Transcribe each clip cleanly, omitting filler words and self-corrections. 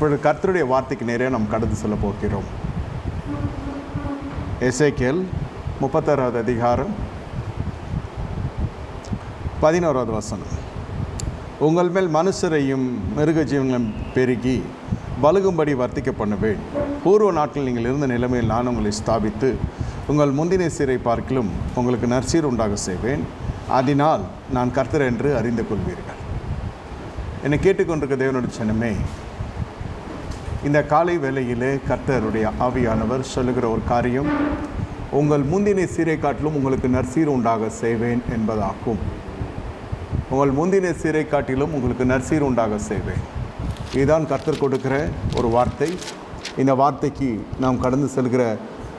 இப்பொழுது கர்த்தருடைய வார்த்தைக்கு நேரே நாம் கடந்து செல்ல போகிறோம். எசேக்கியேல் 36வது அதிகாரம் 11வது வசனம். உங்கள் மேல் மனுஷரையும் மிருக ஜீவன்களும் பெருகி பலுகும்படி வர்த்திக்க பண்ணுவேன். பூர்வ நாட்களில் நீங்கள் இருந்த நிலைமையில் நான் உங்களை ஸ்தாபித்து உங்கள் முந்தின சீரை பார்க்கிலும் உங்களுக்கு நற்சீர் உண்டாக செய்வேன். அதனால் நான் கர்த்தர் என்று அறிந்து கொள்வீர்கள். என்னை கேட்டுக்கொண்டிருக்க தேவனுடைய ஜனமே, இந்த காலை வேளையிலே கர்த்தருடைய ஆவியானவர் சொல்லுகிற ஒரு காரியம், உங்கள் முந்தின சீரை காட்டிலும் உங்களுக்கு நற்சீர் உண்டாக செய்வேன் என்பதாகும். உங்கள் முந்தின சீரை காட்டிலும் உங்களுக்கு நற்சீர் உண்டாக செய்வேன். இதுதான் கர்த்தர் கொடுக்கிற ஒரு வார்த்தை. இந்த வார்த்தைக்கு நாம் கடந்து செல்கிற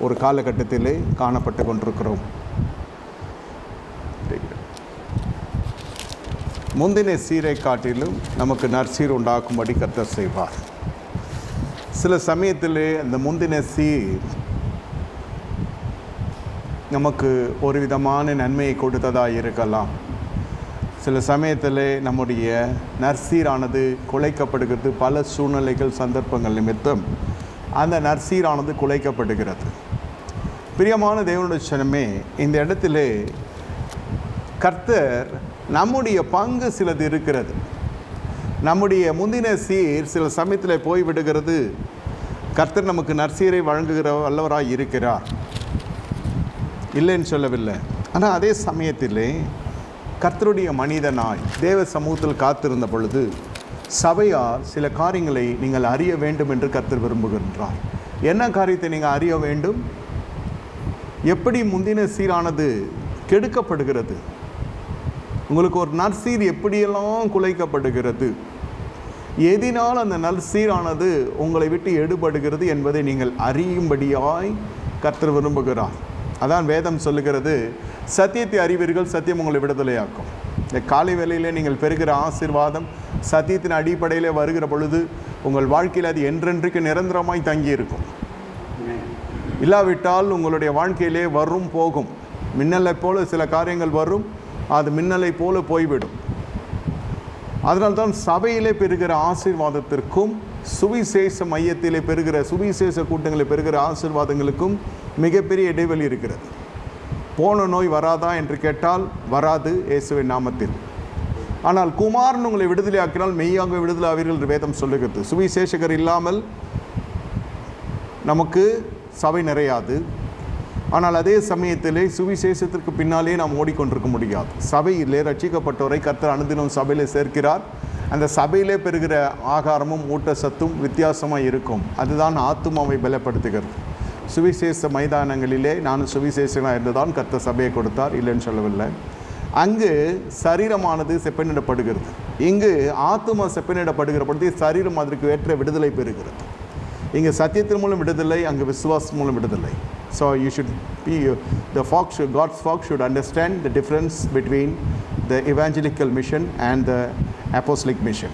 ஒரு காலகட்டத்திலே காணப்பட்டு கொண்டிருக்கிறோம். முந்தின சீரை காட்டிலும் நமக்கு நற்சீர் உண்டாக்கும்படி கர்த்தர் செய்வார். சில சமயத்திலே அந்த முந்தின சீர் நமக்கு ஒரு விதமான நன்மையை கொடுத்ததாக இருக்கலாம். சில சமயத்தில் நம்முடைய நற்சீரானது குலைக்கப்படுகிறது. பல சூழ்நிலைகள் சந்தர்ப்பங்கள் நிமித்தம் அந்த நற்சீரானது குலைக்கப்படுகிறது. பிரியமான தேவனுடைய ஜனமே, இந்த இடத்திலே கர்த்தர் நம்முடைய பங்கு சிலது இருக்கிறது. நம்முடைய முந்தின சீர் சில சமயத்தில் போய்விடுகிறது. கர்த்தர் நமக்கு நற்சீரை வழங்குகிற வல்லவராய் இருக்கிறார், இல்லைன்னு சொல்லவில்லை. ஆனால் அதே சமயத்திலே கர்த்தருடைய மனிதனாய் தேவ சமூகத்தில் காத்திருந்த பொழுது சபையார் சில காரியங்களை நீங்கள் அறிய வேண்டும் என்று கர்த்தர் விரும்புகின்றார். என்ன காரியத்தை நீங்கள் அறிய வேண்டும்? எப்படி முந்தின சீரானது கெடுக்கப்படுகிறது, உங்களுக்கு ஒரு நற்சீர் எப்படியெல்லாம் குலைக்கப்படுகிறது, எதினால் அந்த நற்சீரானது உங்களை விட்டு எடுபடுகிறது என்பதை நீங்கள் அறியும்படியாய் கர்த்தர் விரும்புகிறார். அதான் வேதம் சொல்லுகிறது, சத்தியத்தை அறிவீர்கள், சத்தியம் உங்களை விடுதலையாக்கும். இந்த காலை வேளையிலே நீங்கள் பெறுகிற ஆசீர்வாதம் சத்தியத்தின் அடிப்படையிலே வருகிற பொழுது உங்கள் வாழ்க்கையில் அது என்றென்றைக்கு நிரந்தரமாய் தங்கியிருக்கும். இல்லாவிட்டால் உங்களுடைய வாழ்க்கையிலே வரும் போகும். மின்னலை போல சில காரியங்கள் வரும், அது மின்னலை போல போய்விடும். அதனால்தான் சபையிலே பெறுகிற ஆசீர்வாதத்திற்கும் சுவிசேஷ மையத்திலே பெறுகிற சுவிசேஷ கூட்டங்களை பெறுகிற ஆசீர்வாதங்களுக்கும் மிகப்பெரிய இடைவெளி இருக்கிறது. போன நோய் வராதா என்று கேட்டால் வராது, இயேசுவின் நாமத்தில். ஆனால் குமாரன் உங்களை விடுதலை ஆக்கினால் மெய்யாக விடுதலை ஆவீர்கள் என்று வேதம் சொல்லுகிறது. சுவிசேஷகர் இல்லாமல் நமக்கு சபை நிறையாது. ஆனால் அதே சமயத்திலே சுவிசேஷத்திற்கு பின்னாலே நாம் ஓடிக்கொண்டிருக்க முடியாது. சபையிலே ரட்சிக்கப்பட்டவரை கர்த்தர் அனுதினம் சபையிலே சேர்க்கிறார். அந்த சபையிலே பெறுகிற ஆகாரமும் ஊட்டச்சத்தும் வித்தியாசமாக இருக்கும். அதுதான் ஆத்துமாவை பலப்படுத்துகிறது. சுவிசேஷ மைதானங்களிலே நான் சுவிசேஷனாக இருந்துதான் கர்த்தர் சபையை கொடுத்தார், இல்லைன்னு சொல்லவில்லை. அங்கு சரீரமானது செப்பனிடப்படுகிறது. இங்கு ஆத்துமா செப்பனிடப்படுகிற பொழுது சரீரம் அதற்கு ஏற்ற விடுதலை பெறுகிறது. இங்கே சத்தியத்தின் மூலம் விடுதலை, அங்கு விசுவாசம் மூலம் விடுதலை. So you should be, God's flock should understand the difference between the evangelical mission and the apostolic mission,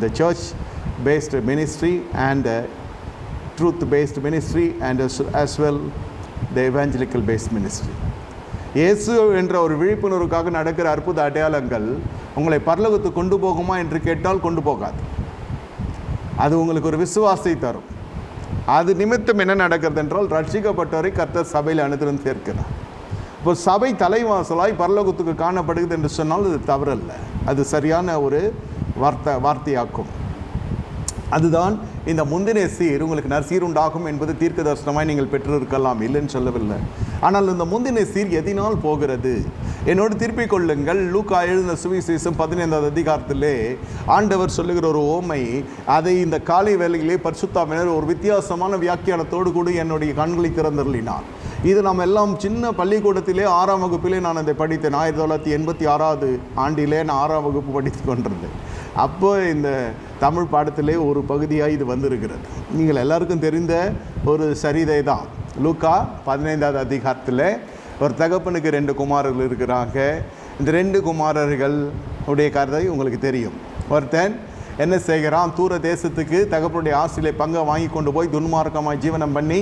the church-based ministry and the truth-based ministry, and as well the evangelical-based ministry. இயேசு என்ற ஒரு விழிப்புணர்வுக்காக நடக்கிற அற்புத அடையாளங்கள் உங்களை பரலோகத்துக்கு கொண்டு போகுமா என்று கேட்டால் கொண்டு போகாது. அது உங்களுக்கு ஒரு விசுவாசத்தை தரும். அது நிமித்தம் என்ன நடக்கிறது என்றால், ரட்சிக்கப்பட்டவரை கர்த்தர் சபையில் அனுதினம் சேர்க்கிறார். இப்போ சபை தலைவாசலாய் பரலோகத்துக்கு காணப்படுகிறது என்று சொன்னால் அது தவறல்ல, அது சரியான ஒரு வார்த்தையாக்கும். அதுதான் இந்த முந்தின சீர் உங்களுக்கு நற்சீர் உண்டாகும் என்பது தீர்க்க தரிசனமாய் நீங்கள் பெற்றிருக்கலாம், இல்லைன்னு சொல்லவில்லை. ஆனால் இந்த முந்தின சீர் எதினால் போகிறது? என்னோடு திருப்பிக் கொள்ளுங்கள். லூக்கா எழுதின சுவிசேஷம் 15வது அதிகாரத்திலே ஆண்டவர் சொல்லுகிற ஒரு ஓமை, அதை இந்த காலை வேளையிலே பரிசுத்தாவினர் ஒரு வித்தியாசமான வியாக்கியானத்தோடு கூட என்னுடைய கண்களை திறந்தருளினார். இது நாம் எல்லாம் சின்ன பள்ளிக்கூடத்திலே 6ஆம் வகுப்பிலே நான் அதை படித்தேன். 1986 ஆண்டிலே நான் 6ஆம் வகுப்பு படித்து கொண்டிருந்தேன். அப்போ இந்த தமிழ் பாடத்திலே ஒரு பகுதியாக இது வந்திருக்கிறது. நீங்கள் எல்லாருக்கும் தெரிந்த ஒரு சரிதை தான். லூக்கா 15வது அதிகாரத்தில் ஒரு தகப்பனுக்கு 2 குமாரர்கள் இருக்கிறாங்க. இந்த 2 குமாரர்கள் உடைய கதை உங்களுக்கு தெரியும். ஒருத்தன் என்ன செய்கிறான், தூர தேசத்துக்கு தகப்பனுடைய ஆசையிலே பங்கை வாங்கி கொண்டு போய் துன்மார்க்கமாக ஜீவனம் பண்ணி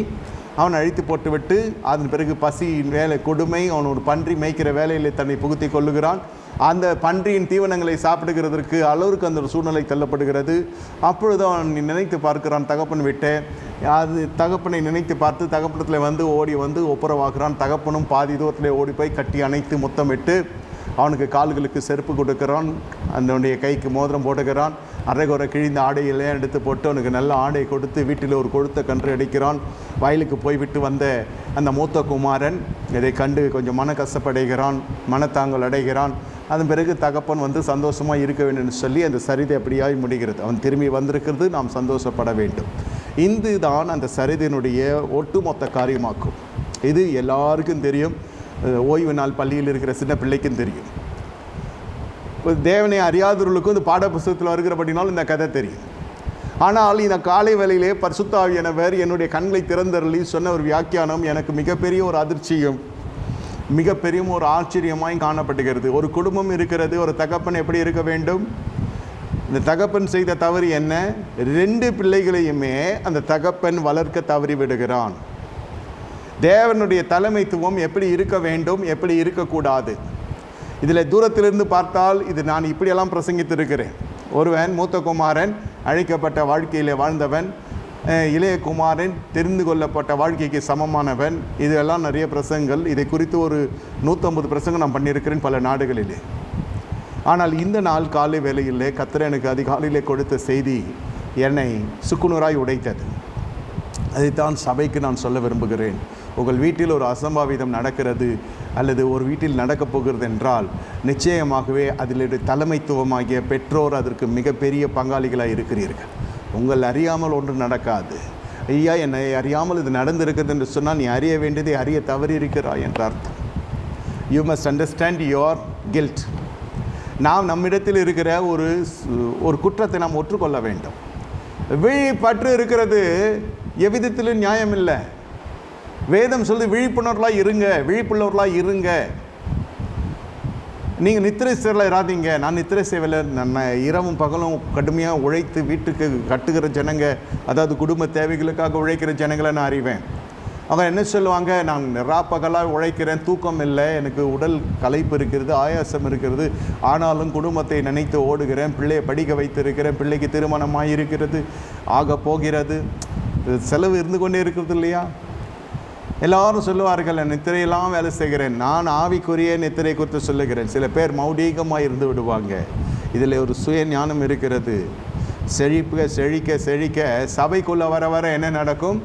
அவன் அழித்து போட்டுவிட்டு அதன் பிறகு பசி வேலை கொடுமை, அவன் ஒரு பன்றி மேய்க்கிற வேலையில் தன்னை புகுத்தி கொள்ளுகிறான். அந்த பன்றியின் தீவனங்களை சாப்பிடுகிறதற்கு அளவுக்கு அந்த ஒரு சூழ்நிலை தள்ளப்படுகிறது. அப்பொழுது அவன் நினைத்து பார்க்கிறான் தகப்பன் விட்டு. அது தகப்பனை நினைத்து பார்த்து தகப்பனத்தில் ஓடி ஒப்புரவாகிறான். தகப்பனும் பாதி தூரத்தில் ஓடி போய் கட்டி அணைத்து முத்தமிட்டு அவனுக்கு கால்களுக்கு செருப்பு கொடுக்கிறான், அதனுடைய கைக்கு மோதிரம் போடுகிறான். அரைகுறை கிழிந்த ஆடையெல்லாம் எடுத்து போட்டு அவனுக்கு நல்ல ஆடை கொடுத்து வீட்டில் ஒரு கொழுத்த கன்று அடிக்கிறான். வயலுக்கு போய்விட்டு வந்த அந்த மூத்த குமாரன் இதை கண்டு கொஞ்சம் மன கஷ்டப்படைகிறான், மனத்தாங்கல் அடைகிறான். அதன் பிறகு தகப்பன் சந்தோஷமாக இருக்க வேண்டும் சொல்லி அந்த சரிதை அப்படியாய் முடிகிறது. அவன் திரும்பி வந்திருக்கிறது, நாம் சந்தோஷப்பட வேண்டும். இதுதான் அந்த சரிதையினுடைய ஒட்டுமொத்த காரியமாக்கும். இது எல்லாருக்கும் தெரியும். ஓய்வு நாள் பள்ளியில் இருக்கிற சின்ன பிள்ளைக்கும் தெரியும். இப்போ தேவனை அறியாதவர்களுக்கும் இந்த பாட புத்தகத்தில் வருகிறபடினாலும் இந்த கதை தெரியும். ஆனால் இந்த காலை வேளையிலே பரிசுத்த ஆவியானவர் என்னுடைய கண்களை திறந்தருளி சொன்ன ஒரு வியாக்கியானம் எனக்கு மிகப்பெரிய ஒரு அதிர்ச்சியும் மிகப்பெரிய ஒரு ஆச்சரியமாய் காணப்படுகிறது. ஒரு குடும்பம் இருக்கிறது, ஒரு தகப்பன் எப்படி இருக்க வேண்டும்? இந்த தகப்பன் செய்த தவறு என்ன? 2 பிள்ளைகளையுமே அந்த தகப்பன் வளர்க்க தவறி விடுகிறான். தேவனுடைய தலைமைத்துவம் எப்படி இருக்க வேண்டும், எப்படி இருக்கக்கூடாது? இதில் தூரத்திலிருந்து பார்த்தால் இது நான் இப்படியெல்லாம் பிரசங்கித்திருக்கிறேன். ஒருவன் மூத்த குமாரன் அழைக்கப்பட்ட வாழ்க்கையில் வாழ்ந்தவன், இளைய குமாரன் தெரிந்து கொள்ளப்பட்ட வாழ்க்கைக்கு சமமானவன். இதெல்லாம் நிறைய பிரசங்கங்கள். இதை குறித்து ஒரு 150 பிரசங்கம் நான் பண்ணியிருக்கிறேன் பல நாடுகளிலே. ஆனால் இந்த நாள் காலை வேளையிலே கர்த்தர் எனக்கு அதிகாலையிலே கொடுத்த செய்தி என்னை சுக்குநூறாய் உடைத்தது. அதைத்தான் சபைக்கு நான் சொல்ல விரும்புகிறேன். உங்கள் வீட்டில் ஒரு அசம்பாவிதம் நடக்கிறது அல்லது ஒரு வீட்டில் நடக்கப் போகிறது என்றால் நிச்சயமாகவே அதில் தலைமைத்துவமாகிய பெற்றோர் அதற்கு மிகப்பெரிய பங்காளிகளாக இருக்கிறீர்கள். உங்கள் அறியாமல் ஒன்று நடக்காது. ஐயா, என்னை அறியாமல் இது நடந்திருக்குது என்று சொன்னால் நீ அறிய வேண்டியதை அறிய தவறி இருக்கிறாய் என்ற அர்த்தம். You must understand your guilt. நாம் நம்மிடத்தில் இருக்கிற ஒரு குற்றத்தை நாம் ஒற்றுக்கொள்ள வேண்டும். விழிப்பற்று இருக்கிறது எவ்விதத்திலும் நியாயம் இல்லை. வேதம் சொல்லி விழிப்புணர்வலாக இருங்க, விழிப்புள்ளவர்களாக இருங்க. நீங்கள் நித்திரை செய்யலாம் இராதீங்க. நான் நித்திரை செய்யலை. நான் இரவும் பகலும் கடுமையாக உழைத்து வீட்டுக்கு கட்டுகிற ஜனங்க, அதாவது குடும்ப தேவைகளுக்காக உழைக்கிற ஜனங்களை நான் அறிவேன். அவங்க என்ன சொல்லுவாங்க? நான் பகலாக உழைக்கிறேன், தூக்கம் இல்லை, எனக்கு உடல் களைப்பு இருக்கிறது, ஆயாசம் இருக்கிறது, ஆனாலும் குடும்பத்தை நினைத்து ஓடுகிறேன், பிள்ளையை படிக்க வைத்திருக்கிறேன், பிள்ளைக்கு திருமணமாக இருக்கிறது, ஆக போகிறது, செலவு இருந்து கொண்டே இருக்கிறது இல்லையா? எல்லாரும் சொல்லுவார்கள், நித்திரையெல்லாம் வேலை செய்கிறேன். நான் ஆவிக்குரிய நித்திரை குறித்து சொல்லுகிறேன். சில பேர் மௌடீகமாக இருந்து விடுவாங்க. இதில் ஒரு சுய ஞானம் இருக்கிறது. செழிக்க செழிக்க சபைக்குள்ளே வர வர என்ன நடக்கும்?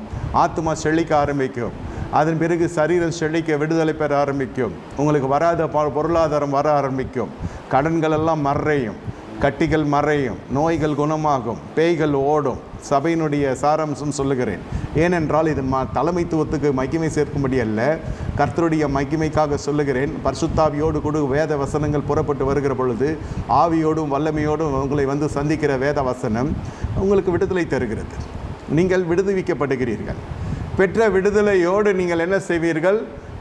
ஆத்மா செழிக்க ஆரம்பிக்கும். அதன் பிறகு சரீரம் செழிக்க விடுதலை பெற ஆரம்பிக்கும். உங்களுக்கு வராத பொருளாதாரம் வர ஆரம்பிக்கும். கடன்கள் எல்லாம் மறையும், கட்டிகள் மறையும், நோய்கள் குணமாகும், பேய்கள் ஓடும். சபையினுடைய சாராம்சம் சொல்லுகிறேன். ஏனென்றால் இது தலைமைத்துவத்துக்கு மகிமை சேர்க்கும்படி அல்ல, கர்த்தருடைய மகிமைக்காக சொல்லுகிறேன். பரிசுத்தாவியோடு கூட வேத வசனங்கள் புறப்பட்டு வருகிற பொழுது ஆவியோடும் வல்லமையோடும் உங்களை சந்திக்கிற வேத வசனம் உங்களுக்கு விடுதலை தருகிறது. நீங்கள் விடுவிக்கப்படுகிறீர்கள். பெற்ற விடுதலையோடு நீங்கள் என்ன செய்வீர்கள்?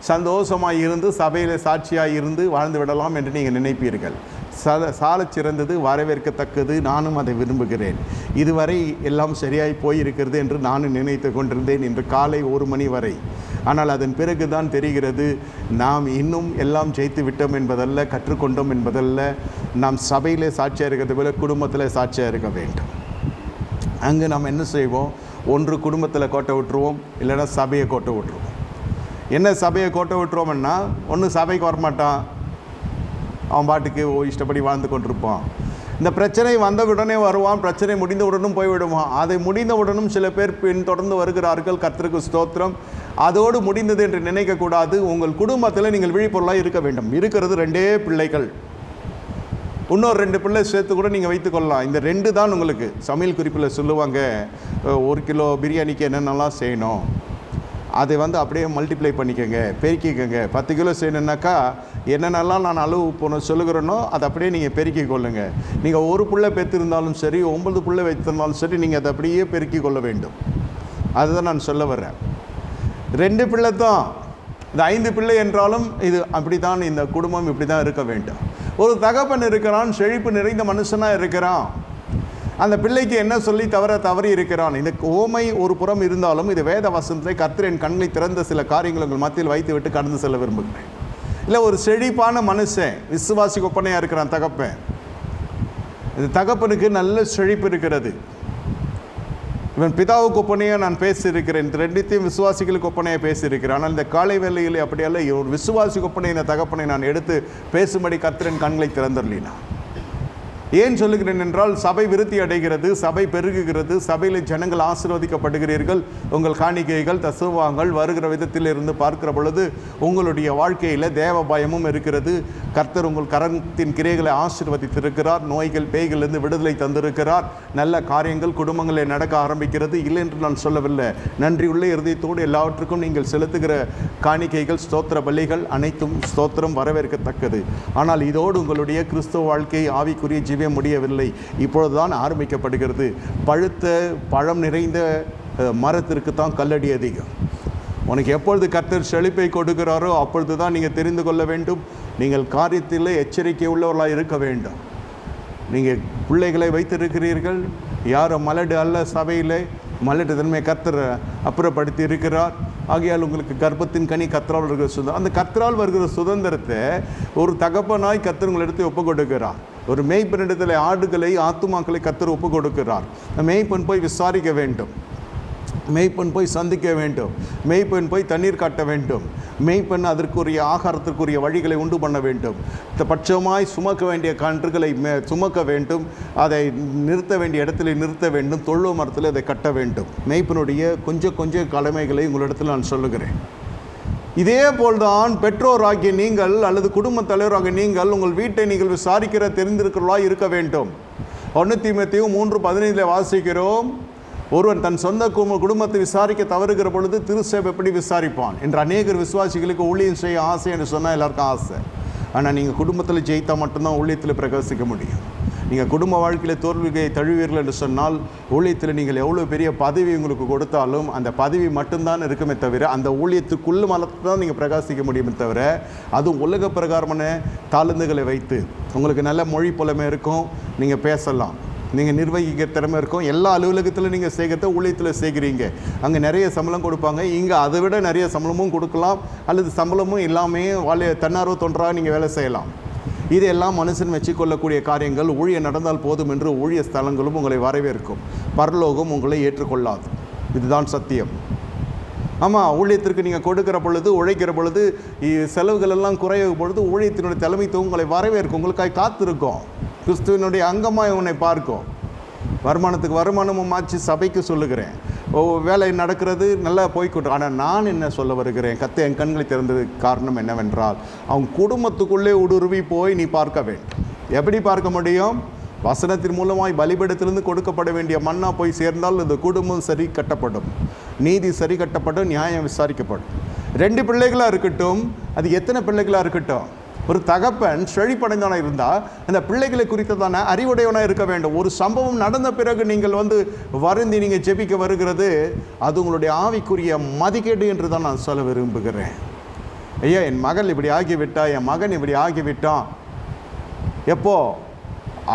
சந்தோஷமாக இருந்து சபையில் சாட்சியாக இருந்து வாழ்ந்து விடலாம் என்று நீங்கள் நினைப்பீர்கள். சாலச் சிறந்தது, வரவேற்கத்தக்கது. நானும் அதை விரும்புகிறேன். இதுவரை எல்லாம் சரியாய் போயிருக்கிறது என்று நானும் நினைத்து கொண்டிருந்தேன் இன்று காலை 1 மணி வரை. ஆனால் அதன் பிறகு தான் தெரிகிறது, நாம் இன்னும் எல்லாம் ஜெயித்து விட்டோம் என்பதல்ல, கற்றுக்கொண்டோம் என்பதல்ல. நாம் சபையிலே சாட்சியாக இருக்கிறது போல குடும்பத்தில் சாட்சியாக இருக்க வேண்டும். அங்கே நாம் என்ன செய்வோம்? ஒன்று குடும்பத்தில் கோட்டை விட்டுருவோம், இல்லைன்னா சபையை கோட்டை விட்டுருவோம். என்ன சபையை கோட்டை விட்டுருவோம்னா, ஒன்று சபைக்கு வரமாட்டான், அவன் பாட்டுக்கு இஷ்டப்படி வாழ்ந்து கொண்டிருப்பான். இந்த பிரச்சனை வந்த உடனே வருவான், பிரச்சனை முடிந்த உடனும் போய்விடுவான். அதை முடிந்த உடனும் சில பேர் பின்தொடர்ந்து வருகிறார்கள். கர்த்தருக்கு ஸ்தோத்திரம். அதோடு முடிந்தது என்று நினைக்கக்கூடாது. உங்கள் குடும்பத்தில் நீங்கள் விழிப்புணர்வாக இருக்க வேண்டும். இருக்கிறது 2 பிள்ளைகள், இன்னொரு 2 பிள்ளை சேர்த்து கூட நீங்கள் வைத்துக்கொள்ளலாம். இந்த 2 தான் உங்களுக்கு சமையல் குறிப்பில் சொல்லுவாங்க. 1 கிலோ பிரியாணிக்கு என்னென்னலாம் செய்யணும் அதை அப்படியே மல்டிப்ளை பண்ணிக்கோங்க, பெருக்கிக்கோங்க. 10 கிலோ செய்யணுன்னாக்கா என்னென்னலாம் நான் அளவு சொல்லுகிறேனோ அதை அப்படியே நீங்கள் பெருக்கி கொள்ளுங்க. நீங்கள் 1 பிள்ளை பெற்றிருந்தாலும் சரி, 9 பிள்ளை வைத்திருந்தாலும் சரி, நீங்கள் அதை அப்படியே பெருக்கி கொள்ள வேண்டும். அதுதான் நான் சொல்ல வர்றேன். 2 பிள்ளை தான், இந்த 5 பிள்ளை என்றாலும் இது அப்படி தான், இந்த குடும்பம் இப்படி தான் இருக்க வேண்டும். ஒரு தகப்பன் இருக்கிறான், செழிப்பு நிறைந்த மனுஷனாக இருக்கிறான். அந்த பிள்ளைக்கு என்ன சொல்லி தவறி இருக்கிறான். இந்த ஓமை ஒரு புறம் இருந்தாலும் இது வேத வசனத்தை கர்த்தர் என் கண்களை திறந்த சில காரியங்கள் உங்கள் மத்தியில் வைத்து விட்டு கடந்து செல்ல விரும்புகிறேன். இல்லை, ஒரு செழிப்பான மனுஷன் விசுவாசி ஒப்பனையாக இருக்கிறான் தகப்பன். இந்த தகப்பனுக்கு நல்ல செழிப்பு இருக்கிறது. இவன் பிதாவுக்கு ஒப்பனையாக நான் பேசியிருக்கிறேன், இந்த ரெண்டுத்தையும் விசுவாசிகளுக்கு ஒப்பனையாக பேசியிருக்கிறேன். ஆனால் இந்த காலை வேளையில் அப்படியல்ல, ஒரு விசுவாசி ஒப்பனை இந்த தகப்பனை நான் எடுத்து பேசும்படி கர்த்தர் என் கண்களை திறந்தரலினா. ஏன் சொல்லுகிறேன் என்றால், சபை விருத்தி அடைகிறது, சபை பெருகுகிறது, சபையில் ஜனங்கள் ஆசீர்வதிக்கப்படுகிறீர்கள். உங்கள் காணிக்கைகள் தசுவாங்கள் வருகிற விதத்தில் இருந்து பார்க்கிற பொழுது உங்களுடைய வாழ்க்கையில் தேவ பயமும் இருக்கிறது. கர்த்தர் உங்கள் கரத்தின் கிரைகளை ஆசீர்வதித்திருக்கிறார். நோய்கள் பேய்களிலிருந்து விடுதலை தந்திருக்கிறார். நல்ல காரியங்கள் குடும்பங்களில் நடக்க ஆரம்பிக்கிறது. இல்லை என்று நான் சொல்லவில்லை. நன்றியுள்ள இருதயத்தோடு எல்லாவற்றுக்கும் நீங்கள் செலுத்துகிற காணிக்கைகள், ஸ்தோத்திர பலிகள் அனைத்தும் ஸ்தோத்திரம் வரவேற்கத்தக்கது. ஆனால் இதோடு உங்களுடைய கிறிஸ்துவ வாழ்க்கை ஆவிக்குரிய முடியவில்லை. இப்பொழுதுதான் ஆரம்பிக்கப்படுகிறது. பழுத்த பழம் நிறைந்த மரத்திற்கு தான் கல்லடி அதிகம். உனக்கு எப்பொழுது கர்த்தர் செழிப்பை கொடுக்கிறாரோ அப்பொழுது தான் நீங்கள் தெரிந்து கொள்ள வேண்டும். நீங்கள் காரியத்தில் எச்சரிக்கை உள்ளவர்களாக இருக்க வேண்டும். நீங்கள் பிள்ளைகளை வைத்திருக்கிறீர்கள், யாரும் மலடு அல்ல, சபையில் மலட்டு தன்மையை கர்த்தர் அப்புறப்படுத்தி இருக்கிறார். ஆகையால் உங்களுக்கு கர்ப்பத்தின் கனி கர்த்தரால் வருகிற சுதந்திரம், அந்த கர்த்தரால் வருகிற சுதந்திரத்தை ஒரு தகப்பனாய் கர்த்தர் உங்களை எடுத்து ஒப்பு கொடுக்கிறார். ஒரு மேய்ப்பனிடத்தில் ஆடுகளை ஆத்துமாக்களை கர்த்தர் ஒப்பு கொடுக்கிறார். மேய்ப்பன் போய் விசாரிக்க வேண்டும், மேய்ப்பன் போய் சந்திக்க வேண்டும், மேய்ப்பன் போய் தண்ணீர் காட்ட வேண்டும், மேய்ப்பன் அதற்குரிய ஆகாரத்திற்குரிய வழிகளை உண்டு பண்ண வேண்டும். பட்சமாய் சுமக்க வேண்டிய கன்றுகளை சுமக்க வேண்டும், அதை நிறுத்த வேண்டிய இடத்துல நிறுத்த வேண்டும், தொழு மரத்தில் அதை கட்ட வேண்டும். மேய்ப்பனுடைய கொஞ்சம் கடமைகளை உங்களிடத்தில் நான் சொல்லுகிறேன். இதே போல்தான் பெற்றோராகிய நீங்கள் அல்லது குடும்ப தலைவராகிய நீங்கள் உங்கள் வீட்டை நீங்கள் விசாரிக்கிற தெரிந்திருக்கிறவர்களாக இருக்க வேண்டும். 1 தீமோத்தேயு 3:15 வாசிக்கிறோம், ஒருவன் தன் சொந்த குடும்பத்தை விசாரிக்க தவறுகிற பொழுது திருச்சபை எப்படி விசாரிப்பான் என்று. அநேகர் விசுவாசிகளுக்கு ஊழியம் செய்ய ஆசை என்று சொன்னால் எல்லாருக்கும் ஆசை. ஆனால் நீங்கள் குடும்பத்தில் ஜெயித்தால் மட்டும்தான் ஊழியத்தில் பிரகாசிக்க முடியும். நீங்கள் குடும்ப வாழ்க்கையில் தோல்வியை தழுவீர்கள் என்று சொன்னால் ஊழியத்தில் நீங்கள் எவ்வளோ பெரிய பதவி உங்களுக்கு கொடுத்தாலும் அந்த பதவி மட்டும்தான் இருக்குமே தவிர அந்த ஊழியத்துக்குள்ள மலத்தை தான் நீங்கள் பிரகாசிக்க முடியுமே தவிர, அதுவும் உலக பிரகாரமான தாளந்துகளை வைத்து உங்களுக்கு நல்ல மொழி புலமை இருக்கும், நீங்கள் பேசலாம், நீங்கள் நிர்வகிக்கிற திறமை இருக்கும், எல்லா அலுவலகத்தில் நீங்கள் செய்கிறத ஊழியத்தில் செய்கிறீங்க, அங்கே நிறைய சம்பளம் கொடுப்பாங்க, இங்கே அதை விட நிறைய சம்பளமும் கொடுக்கலாம், அல்லது சம்பளமும் இல்லாமல் தன்னார்வ தொன்றாக நீங்கள் வேலை செய்யலாம். இதெல்லாம் மனுஷன் வச்சுக்கொள்ளக்கூடிய காரியங்கள். ஊழியம் நடந்தால் போதும் என்று ஊழிய ஸ்தலங்களும் உங்களை வரவேற்கும், பரலோகம் உங்களை ஏற்றுக்கொள்ளாது. இதுதான் சத்தியம். ஆமாம், ஊழியத்திற்கு நீங்கள் கொடுக்கிற பொழுது, உழைக்கிற பொழுது, செலவுகள் எல்லாம் குறையும் பொழுது ஊழியத்தினுடைய தலைமைத்துவம் உங்களை வரவேற்கும், உங்களுக்காக காத்திருக்கும், கிறிஸ்துவனுடைய அங்கமாக உன்னை பார்க்கும். வருமானத்துக்கு வருமானமும் மாற்றி சபைக்கு சொல்லுகிறேன், வேலை நடக்கிறது நல்லா போய்கொண்டு. ஆனால் நான் என்ன சொல்ல வருகிறேன், கர்த்தர் என் கண்களை திறந்ததுக்கு காரணம் என்னவென்றால், அவன் குடும்பத்துக்குள்ளே ஊடுருவி போய் நீ பார்க்க வேண்டும். எப்படி பார்க்க முடியும்? வசனத்தின் மூலமாய் பலிபீடத்திலிருந்து கொடுக்கப்பட வேண்டிய மன்னா போய் சேர்ந்தால் இந்த குடும்பம் சரி கட்டப்படும், நீதி சரி கட்டப்படும், நியாயம் விசாரிக்கப்படும். 2 பிள்ளைகளாக இருக்கட்டும், அது எத்தனை பிள்ளைகளாக இருக்கட்டும், ஒரு தகப்பன் செழிப்படைந்தவனாக இருந்தால் அந்த பிள்ளைகளை குறித்ததான அறிவுடையவனாக இருக்க வேண்டும். ஒரு சம்பவம் நடந்த பிறகு நீங்கள் வருந்தி நீங்கள் ஜெபிக்க வருகிறது, அது உங்களுடைய ஆவிக்குரிய மதிக்கேடு என்று தான் நான் சொல்ல விரும்புகிறேன். ஐயா, என் மகள் இப்படி ஆகிவிட்டா, என் மகன் இப்படி ஆகிவிட்டான், எப்போ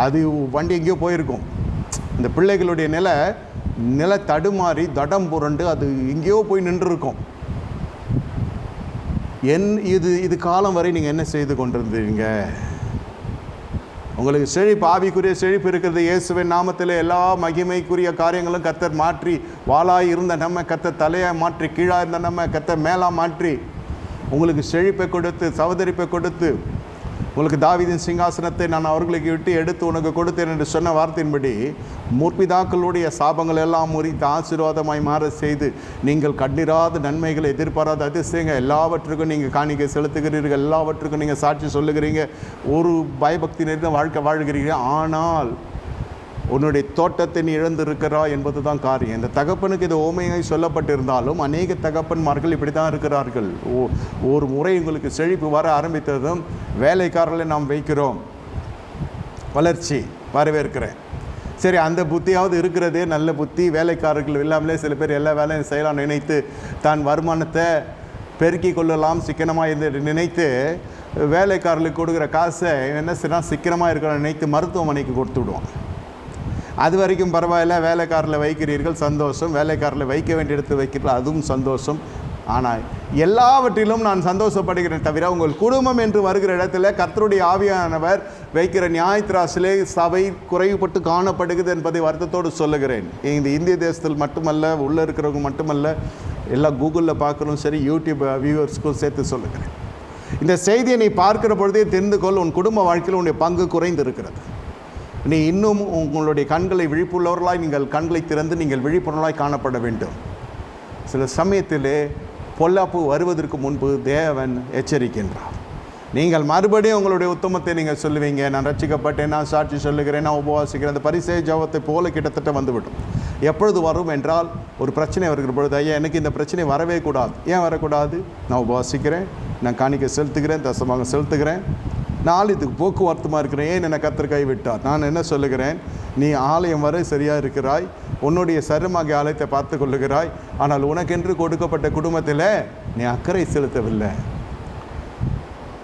அது வண்டி எங்கேயோ போயிருக்கும். இந்த பிள்ளைகளுடைய நில தடுமாறி தடம் புரண்டு அது எங்கேயோ போய் நின்று இருக்கும். இது காலம் வரை நீங்கள் என்ன செய்து கொண்டிருந்தீங்க? உங்களுக்கு செழிப்பு, ஆவிக்குரிய செழிப்பு இருக்கிறது. இயேசுவின் நாமத்தில் எல்லா மகிமைக்குரிய காரியங்களும் கர்த்தர் மாற்றி, வாளாய் இருந்த நம்ம கர்த்தர் தலையாக மாற்றி, கீழாக இருந்த நம்ம கர்த்தர் மேலாக மாற்றி உங்களுக்கு செழிப்பை கொடுத்து, சகோதரிப்பை கொடுத்து, உங்களுக்கு தாவீதின் சிங்காசனத்தை நான் அவர்களுக்கு விட்டு எடுத்து உனக்கு கொடுத்தேன் என்று சொன்ன வார்த்தையின்படி முற்பிதாக்களுடைய சாபங்கள் எல்லாம் முறித்து ஆசீர்வாதமாய் மாற செய்து நீங்கள் கண்டிராத நன்மைகளை எதிர்பாராத அதிசயங்கள் எல்லாவற்றுக்கும் நீங்கள் காணிக்கை செலுத்துகிறீர்கள், எல்லாவற்றுக்கும் நீங்கள் சாட்சி சொல்லுகிறீங்க, ஒரு பயபக்தி நிறைந்த வாழ்க்கை வாழ்கிறீங்க. ஆனால் உன்னுடைய தோட்டத்தை நீ இழந்திருக்கிறா என்பது தான் காரியம். இந்த தகப்பனுக்கு இது ஓமையாய் சொல்லப்பட்டிருந்தாலும் அநேக தகப்பன்மார்கள் இப்படி தான் இருக்கிறார்கள். ஒரு முறை உங்களுக்கு செழிப்பு வர ஆரம்பித்ததும் வேலைக்காரர்களை நாம் வைக்கிறோம், வளர்ச்சி வரவேற்கிறேன், சரி அந்த புத்தியாவது இருக்கிறதே நல்ல புத்தி. வேலைக்காரர்கள் இல்லாமலே சில பேர் எல்லா வேலையும் செய்யலாம் நினைத்து தான் வருமானத்தை பெருக்கி கொள்ளலாம் சிக்கனமாக இருந்து நினைத்து வேலைக்காரர்களுக்கு கொடுக்குற காசை என்ன செய்யலாம், சிக்கனமாக இருக்கிற நினைத்து மருத்துவமனைக்கு கொடுத்து விடுவான். அது வரைக்கும் பரவாயில்ல, வேலைக்காரில் வைக்கிறீர்கள் சந்தோஷம், வேலைக்காரில் வைக்க வேண்டிய இடத்துல வைக்கிறீர்கள் அதுவும் சந்தோஷம். ஆனால் எல்லாவற்றிலும் நான் சந்தோஷப்படுகிறேன் தவிர உங்கள் குடும்பம் என்று வருகிற இடத்துல கர்த்தருடைய ஆவியானவர் வைக்கிற நியாயத்திராசிலே சபை குறைவுபட்டு காணப்படுகிறது என்பதை வருத்தத்தோடு சொல்லுகிறேன். இந்த இந்திய தேசத்தில் மட்டுமல்ல, உள்ளே இருக்கிறவங்க மட்டுமல்ல, எல்லாம் கூகுளில் பார்க்குறோம், சரி யூடியூப் வியூவர்ஸ்க்கும் சேர்த்து சொல்லுகிறேன். இந்த செய்தியை நீ பார்க்கிற பொழுதே தெரிந்து கொள், உன் குடும்ப வாழ்க்கையில் உன்னுடைய பங்கு குறைந்து இருக்கிறது. நீ இன்னும் உங்களுடைய கண்களை விழிப்புள்ளவர்களாய், நீங்கள் கண்களை திறந்து நீங்கள் விழிப்புணர்வாய் காணப்பட வேண்டும். சில சமயத்திலே பொல்லாப்பு வருவதற்கு முன்பு தேவன் எச்சரிக்கின்றார். நீங்கள் மறுபடியும் உங்களுடைய உத்தமத்தை நீங்கள் சொல்லுவீங்க, நான் ரட்சிக்கப்பட்டேன், நான் சாட்சி சொல்லுகிறேன், நான் உபவாசிக்கிறேன், அந்த பரிசேய ஜபத்தை போல கிட்டத்தட்ட வந்துவிடும். எப்பொழுது வரும் என்றால், ஒரு பிரச்சனை வருகிற பொழுது, ஐயா எனக்கு இந்த பிரச்சனை வரவே கூடாது. ஏன் வரக்கூடாது? நான் உபவாசிக்கிறேன், நான் காணிக்கை செலுத்துகிறேன், தசமாக செலுத்துகிறேன், நான் ஆலயத்துக்கு போக்குவரத்துமாக இருக்கிறேன், ஏன் என்னை கர்த்தர் கைவிட்டார்? நான் என்ன சொல்லுகிறேன், நீ ஆலயம் வரை சரியாக இருக்கிறாய், உன்னுடைய சரமாகிய ஆலயத்தை பார்த்து கொள்ளுகிறாய், ஆனால் உனக்கென்று கொடுக்கப்பட்ட குடும்பத்தில் நீ அக்கறை செலுத்தவில்லை.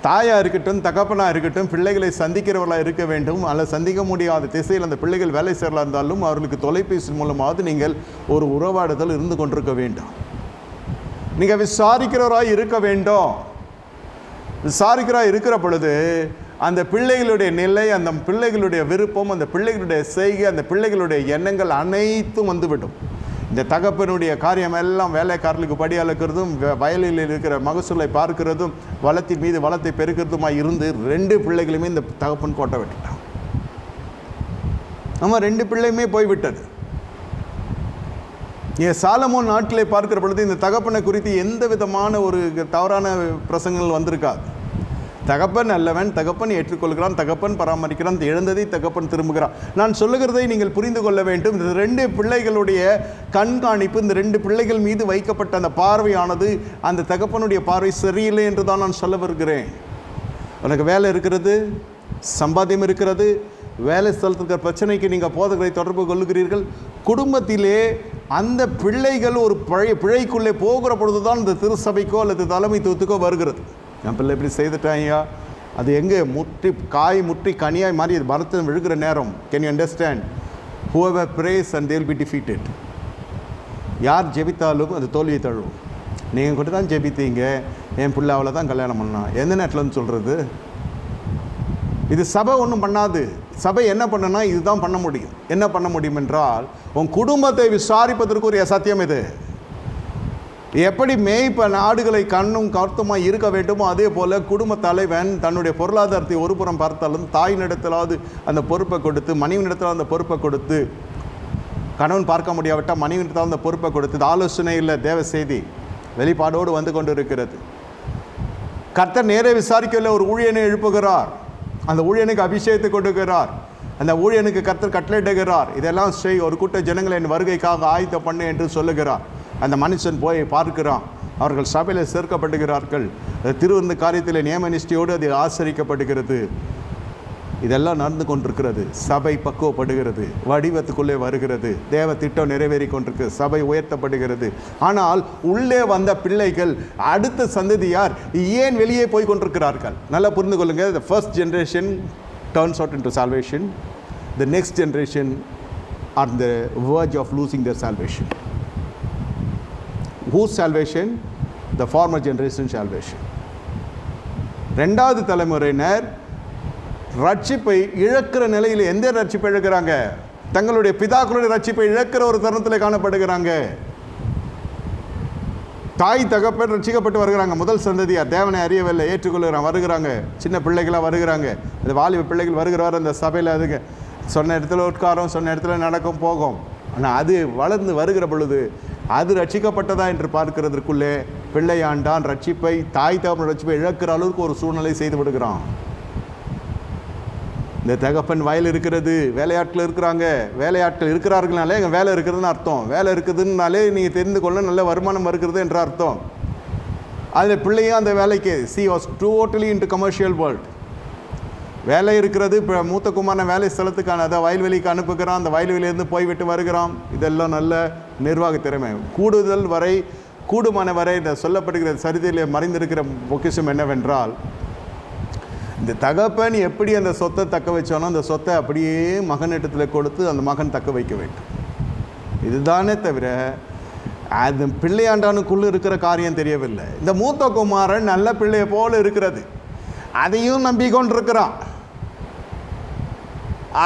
தாயாக இருக்கட்டும், தகப்பனாக இருக்கட்டும், பிள்ளைகளை சந்திக்கிறவர்களாக இருக்க வேண்டும். அல்ல சந்திக்க முடியாத திசையில் அந்த பிள்ளைகள் வேலை செய்யலாம் இருந்தாலும் அவர்களுக்கு தொலைபேசி மூலமாவது நீங்கள் ஒரு உறவாடுதல் இருந்து கொண்டிருக்க வேண்டும். நீங்கள் விசாரிக்கிறவராக இருக்க வேண்டும். விசாரிக்கிறா இருக்கிற பொழுது அந்த பிள்ளைகளுடைய நிலை, அந்த பிள்ளைகளுடைய விருப்பம், அந்த பிள்ளைகளுடைய செய்கை, அந்த பிள்ளைகளுடைய எண்ணங்கள் அனைத்தும் வந்துவிடும். இந்த தகப்பனுடைய காரியம் எல்லாம் வேலைக்காரர்களுக்கு படி அளக்கிறதும், வயலில் இருக்கிற மகசூலை பார்க்கிறதும், வளத்தின் மீது வளத்தை பெருக்கிறதுமாய் இருந்து 2 பிள்ளைகளுமே இந்த தகப்பன் கோட்டை விட்டுட்டான். நம்ம 2 பிள்ளையுமே போய்விட்டது. சாலமோன் நாட்டிலே பார்க்கிற பொழுது இந்த தகப்பனை குறித்து எந்த விதமான ஒரு தவறான பிரசங்கங்கள் வந்திருக்காது. தகப்பன் நல்லவன், தகப்பன் ஏற்றுக்கொள்கிறான், தகப்பன் பராமரிக்கிறான், இழந்ததை தகப்பன் திரும்புகிறான். நான் சொல்லுகிறதை நீங்கள் புரிந்து கொள்ள வேண்டும். இந்த 2 பிள்ளைகளுடைய கண்காணிப்பு, இந்த 2 பிள்ளைகள் மீது வைக்கப்பட்ட அந்த பார்வையானது அந்த தகப்பனுடைய பார்வை சரியில்லை என்று தான் நான் சொல்ல வருகிறேன். உனக்கு வேலை இருக்கிறது, சம்பாத்தியம் இருக்கிறது, வேலை ஸ்தலத்துக்கு பிரச்சனைக்கு நீங்கள் போதகரை தொடர்பு கொள்ளுகிறீர்கள். குடும்பத்திலே அந்த பிள்ளைகள் ஒரு பிழைக்குள்ளே போகிற பொழுது தான் இந்த திருச்சபைக்கோ அல்லது தலைமைத்துவத்துக்கோ வருகிறது. என் பிள்ளை இப்படி செய்துட்டேன் ஐயா, அது எங்கே காய் முற்றி கனியாய் மாறி அது மரத்தை விழுகிற நேரம். Can you understand? whoever prays and they'll be defeated. யார் ஜெபித்தாலும் அது தோல்வியை தழுவும். நீங்கள் கூட தான் ஜெபித்தீங்க, என் பிள்ளை அவளை தான் கல்யாணம் பண்ணா, எந்த நேரத்துலன்னு சொல்கிறது? இது சபை ஒன்றும் பண்ணாது. சபை என்ன பண்ணனா இதுதான் பண்ண முடியும். என்ன பண்ண முடியும் என்றால், உன் குடும்பத்தை விசாரிப்பதற்கு ஒரு சத்தியம் இது. எப்படி மேய்ப்பன் ஆடுகளை கண்ணும் கருத்துமாய் இருக்க வேண்டுமோ அதே போல் குடும்ப தலைவன் தன்னுடைய பொருளாதாரத்தை ஒரு புறம் பார்த்தாலும் தாயினிடத்திலாவது அந்த பொறுப்பை கொடுத்து, மனைவியிடத்தில் அந்த பொறுப்பை கொடுத்து, கணவன் பார்க்க முடியாவிட்டால் மனைவியிடத்தில் அந்த பொறுப்பை கொடுத்து, ஆலோசனை இல்லை, தேவ செய்தி வெளிப்பாடோடு வந்து கொண்டு இருக்கிறது. கர்த்தர் நேரே விசாரிக்கவில்லை, ஒரு ஊழியனை எழுப்புகிறார், அந்த ஊழியனுக்கு அபிஷேகத்தை கொடுக்கிறார், அந்த ஊழியனுக்கு கர்த்தர் கட்டளையிடுகிறார், இதெல்லாம் செய், ஒரு கூட்ட ஜனங்களை என் வருகைக்காக ஆயத்த பண்ணு என்று சொல்லுகிறார். அந்த மனுஷன் போய் பார்க்கிறான், அவர்கள் சபையில் சேர்க்கப்படுகிறார்கள், திருவிருந்து காரியத்தில் நியம நிஷ்டையோடு அது ஆசரிக்கப்படுகிறது. இதெல்லாம் நடந்து கொண்டிருக்கிறது. சபை பக்குவப்படுகிறது, வடிவத்துக்குள்ளே வருகிறது, தேவ திட்டம் நிறைவேறி கொண்டிருக்கு, சபை உயர்த்தப்படுகிறது. ஆனால் உள்ளே வந்த பிள்ளைகள், அடுத்த சந்ததியார் ஏன் வெளியே போய் கொண்டிருக்கிறார்கள்? நல்லா புரிந்து கொள்ளுங்கள். The first generation turns out into salvation. The next generation are on the verge of losing their salvation. Whose salvation? The former generation salvation. 2வது தலைமுறையினர் ரட்சிப்பை இழக்கிற நிலையில், எந்த ரட்சிப்பை இழக்கிறாங்க? தங்களுடைய பிதாக்களுடைய ரட்சிப்பை இழக்கிற ஒரு தருணத்தில் காணப்படுகிறாங்க. தாய் தகப்பன் ரட்சிக்கப்பட்டு வருகிறாங்க. முதல் சந்ததியார் தேவனை அறியவில்லை, ஏற்றுக்கொள்கிறாங்க, வருகிறாங்க, சின்ன பிள்ளைகளாக வருகிறாங்க. அந்த வாலிப பிள்ளைகள் வருகிறவர் அந்த சபையில் அதுங்க சொன்ன இடத்துல உட்காரம், சொன்ன இடத்துல நடக்கும், போகும். ஆனால் அது வளர்ந்து வருகிற பொழுது அது ரட்சிக்கப்பட்டதா என்று பார்க்கிறதுக்குள்ளே பிள்ளையாண்டான் ரட்சிப்பை, தாய் தகப்பன் ரட்சிப்பை இழக்கிற அளவுக்கு ஒரு சூழ்நிலை செய்து விடுகிறான். இந்த தகப்பன் வயல் இருக்கிறது, வேலையாட்கள் இருக்கிறாங்க, வேலையாட்கள் இருக்கிறார்கள்னாலே எங்கள் வேலை இருக்கிறதுன்னு அர்த்தம். வேலை இருக்குதுன்னாலே நீங்கள் தெரிந்து கொள்ள நல்ல வருமானம் இருக்கிறது என்ற அர்த்தம். அதில் பிள்ளையும் அந்த வேலைக்கு C was totally into commercial world. வேலை இருக்கிறது, இப்போ மூத்த குமாரன வேலை ஸ்தலத்துக்கான அதை வயல்வெளிக்கு அனுப்புகிறான், அந்த வயல்வெளியிலேருந்து போய்விட்டு வருகிறான். இதெல்லாம் நல்ல நிர்வாக திறமை. கூடுதல் வரை, கூடுமான வரை இந்த சொல்லப்படுகிற சரிதையில் மறைந்திருக்கிற பொக்கிஷம் என்னவென்றால், இந்த தகப்பன் எப்படி அந்த சொத்தை தக்க வச்சானோ அந்த சொத்தை அப்படியே மகனிடத்தில் கொடுத்து அந்த மகன் தக்க வைக்க வேண்டும். இதுதானே தவிர அது பிள்ளையாண்டானுக்குள்ளே இருக்கிற காரியம் தெரியவில்லை. இந்த மூத்த குமாரன் நல்ல பிள்ளையை போல இருக்கிறது, அதையும் நம்பிக்கொண்டிருக்கிறான்.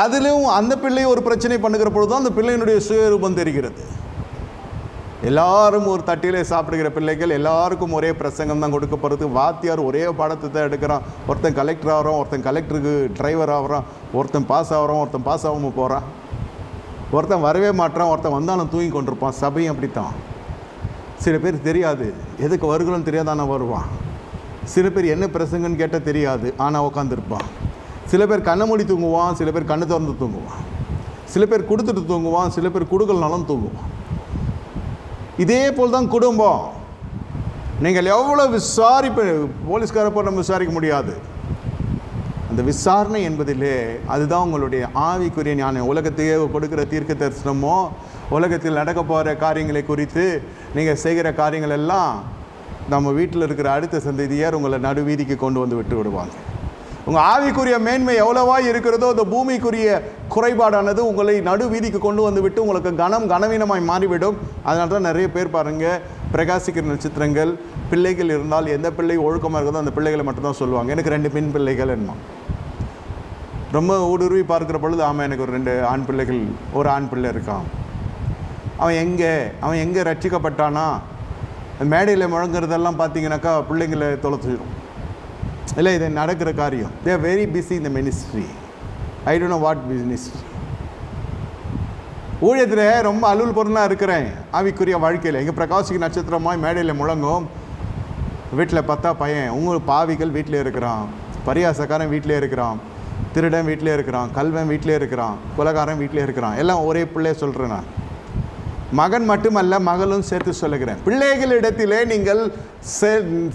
அதிலும் அந்த பிள்ளை ஒரு பிரச்சனை பண்ணுகிற பொழுது அந்த பிள்ளையினுடைய சுயரூபம் தெரிகிறது. எல்லாரும் ஒரு தட்டிலே சாப்பிடுகிற பிள்ளைகள், எல்லாருக்கும் ஒரே பிரசங்கம் தான் கொடுக்கப்படுறது. வாத்தியார் ஒரே பாடத்தை தான் எடுக்கிறான். ஒருத்தன் கலெக்டர் ஆகிறான், ஒருத்தன் கலெக்டருக்கு டிரைவர் ஆகிறான், ஒருத்தன் பாஸ் ஆகிறான், ஒருத்தன் பாஸ் ஆகாமல் போகிறான், ஒருத்தன் வரவே மாட்டான், ஒருத்தன் வந்தாலும் தூங்கி கொண்டிருப்பான். சபையும் அப்படித்தான். சில பேர் தெரியாது, எதுக்கு வருகிறோன்னு தெரியாது, ஆனால் வருவான். சில பேர் என்ன பிரசங்கன்னு கேட்டால் தெரியாது, ஆனால் உட்காந்துருப்பான். சில பேர் கண்ணை மூடி தூங்குவான், சில பேர் கண்ணு திறந்து தூங்குவான், சில பேர் கொடுத்துட்டு தூங்குவான், சில பேர் கொடுக்கலனாலும் தூங்குவான். இதே போல் தான் குடும்பம். நீங்கள் எவ்வளோ போலீஸ்கார போல் நம்ம விசாரிக்க முடியாது. அந்த விசாரணை என்பதிலே அதுதான் உங்களுடைய ஆவிக்குரிய ஞானம். உலகத்தையே கொடுக்குற தீர்க்க தரிசனமோ, உலகத்தில் நடக்க போகிற காரியங்களை குறித்து நீங்கள் செய்கிற காரியங்கள் எல்லாம் நம்ம வீட்டில் இருக்கிற அடுத்த சந்ததியார் உங்களை நடுவீதிக்கு கொண்டு வந்து விட்டு விடுவாங்க. உங்கள் ஆவிக்குரிய மேன்மை எவ்வளவா இருக்கிறதோ அந்த பூமிக்குரிய குறைபாடானது உங்களை நடுவீதிக்கு கொண்டு வந்து விட்டு உங்களுக்கு கனவீனமாய் மாறிவிடும். அதனால தான் நிறைய பேர் பாருங்கள், பிரகாசிக்கிற நட்சத்திரங்கள் பிள்ளைகள் இருந்தால் எந்த பிள்ளை ஒழுக்கமாக இருக்கிறதோ அந்த பிள்ளைகளை மட்டும்தான் சொல்லுவாங்க. எனக்கு 2 பெண் பிள்ளைகள் என்ன ரொம்ப ஊடுருவி பார்க்குற பொழுது, ஆமாம் எனக்கு ஒரு 2 ஆண் பிள்ளைகள், ஒரு ஆண் பிள்ளை இருக்கான். அவன் எங்கே ரட்சிக்கப்பட்டானா? மேடையில் முழங்குறதெல்லாம் பார்த்தீங்கன்னாக்கா பிள்ளைங்களை தொலைச்சிடும். இல்லை, இது நடக்கிற காரியம். They are very busy in the ministry. I don't know what ministry. ஊழியத்தில் ரொம்ப அலுவல் பொருளாக இருக்கிறேன். ஆவிக்குரிய வாழ்க்கையில் எங்கள் பிரகாசிக்கு நட்சத்திரமாய் மேடையில் முழங்கும். வீட்டில் பார்த்தா பையன், உங்கள் பாவிகள் வீட்டிலே இருக்கிறான், பரியாசக்காரன் வீட்டிலே இருக்கிறான், திருடன் வீட்டிலே இருக்கிறான், கல்வன் வீட்டிலே இருக்கிறான், கொலைகாரன் வீட்டிலே இருக்கிறான். எல்லாம் ஒரே பிள்ளைய சொல்கிறேன் நான். மகன் மட்டுமல்ல, மகளும் சேர்த்து சொல்லுகிறேன். பிள்ளைகளிடத்திலே நீங்கள்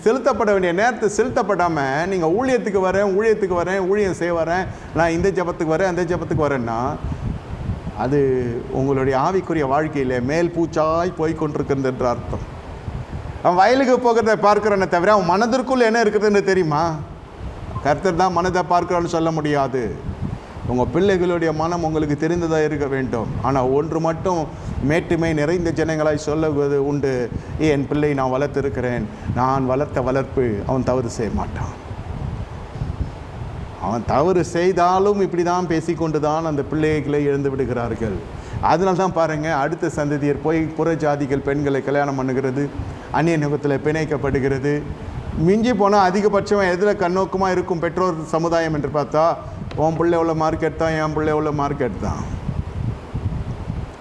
செலுத்தப்பட வேண்டிய நேரத்தை செலுத்தப்படாமல் நீங்கள் ஊழியத்துக்கு வரேன், ஊழியம் செய்ய வரேன், நான் இந்த ஜபத்துக்கு வரேன், அந்த ஜபத்துக்கு வரேன்னா அது உங்களுடைய ஆவிக்குரிய வாழ்க்கையில் மேல் பூச்சாய் போய்கொண்டிருக்கிறது என்ற அர்த்தம். அவன் வயலுக்கு போகிறத பார்க்குறானே தவிர அவன் மனதிற்குள் என்ன இருக்குதுன்னு தெரியுமா? கர்த்தர் தான் மனதை பார்க்குறான்னு சொல்ல முடியாது. உங்கள் பிள்ளைகளுடைய மனம் உங்களுக்கு தெரிந்ததாக இருக்க வேண்டும். ஆனால் ஒன்று மட்டும் மேட்டுமை நிறைந்த ஜனங்களாய் சொல்லுவது உண்டு, என் பிள்ளை நான் வளர்த்திருக்கிறேன், நான் வளர்த்த வளர்ப்பு அவன் தவறு செய்ய மாட்டான். அவன் தவறு செய்தாலும் இப்படி தான் பேசிக்கொண்டு தான் அந்த பிள்ளைகளை இழந்து விடுகிறார்கள். அதனால தான் பாருங்கள், அடுத்த சந்ததியர் போய் புற ஜாதிகள் பெண்களை கல்யாணம் பண்ணுகிறது, அந்நிய நுகத்தில் பிணைக்கப்படுகிறது. மிஞ்சி போனால் அதிகபட்சம் எதில் கண்ணோக்கமாக இருக்கும் பெற்றோர் சமுதாயம் என்று பார்த்தா, உன் பிள்ளை எவ்வளோ மார்க் எடுத்தான், என் பிள்ளை எவ்வளோ மார்க் எடுத்தான்,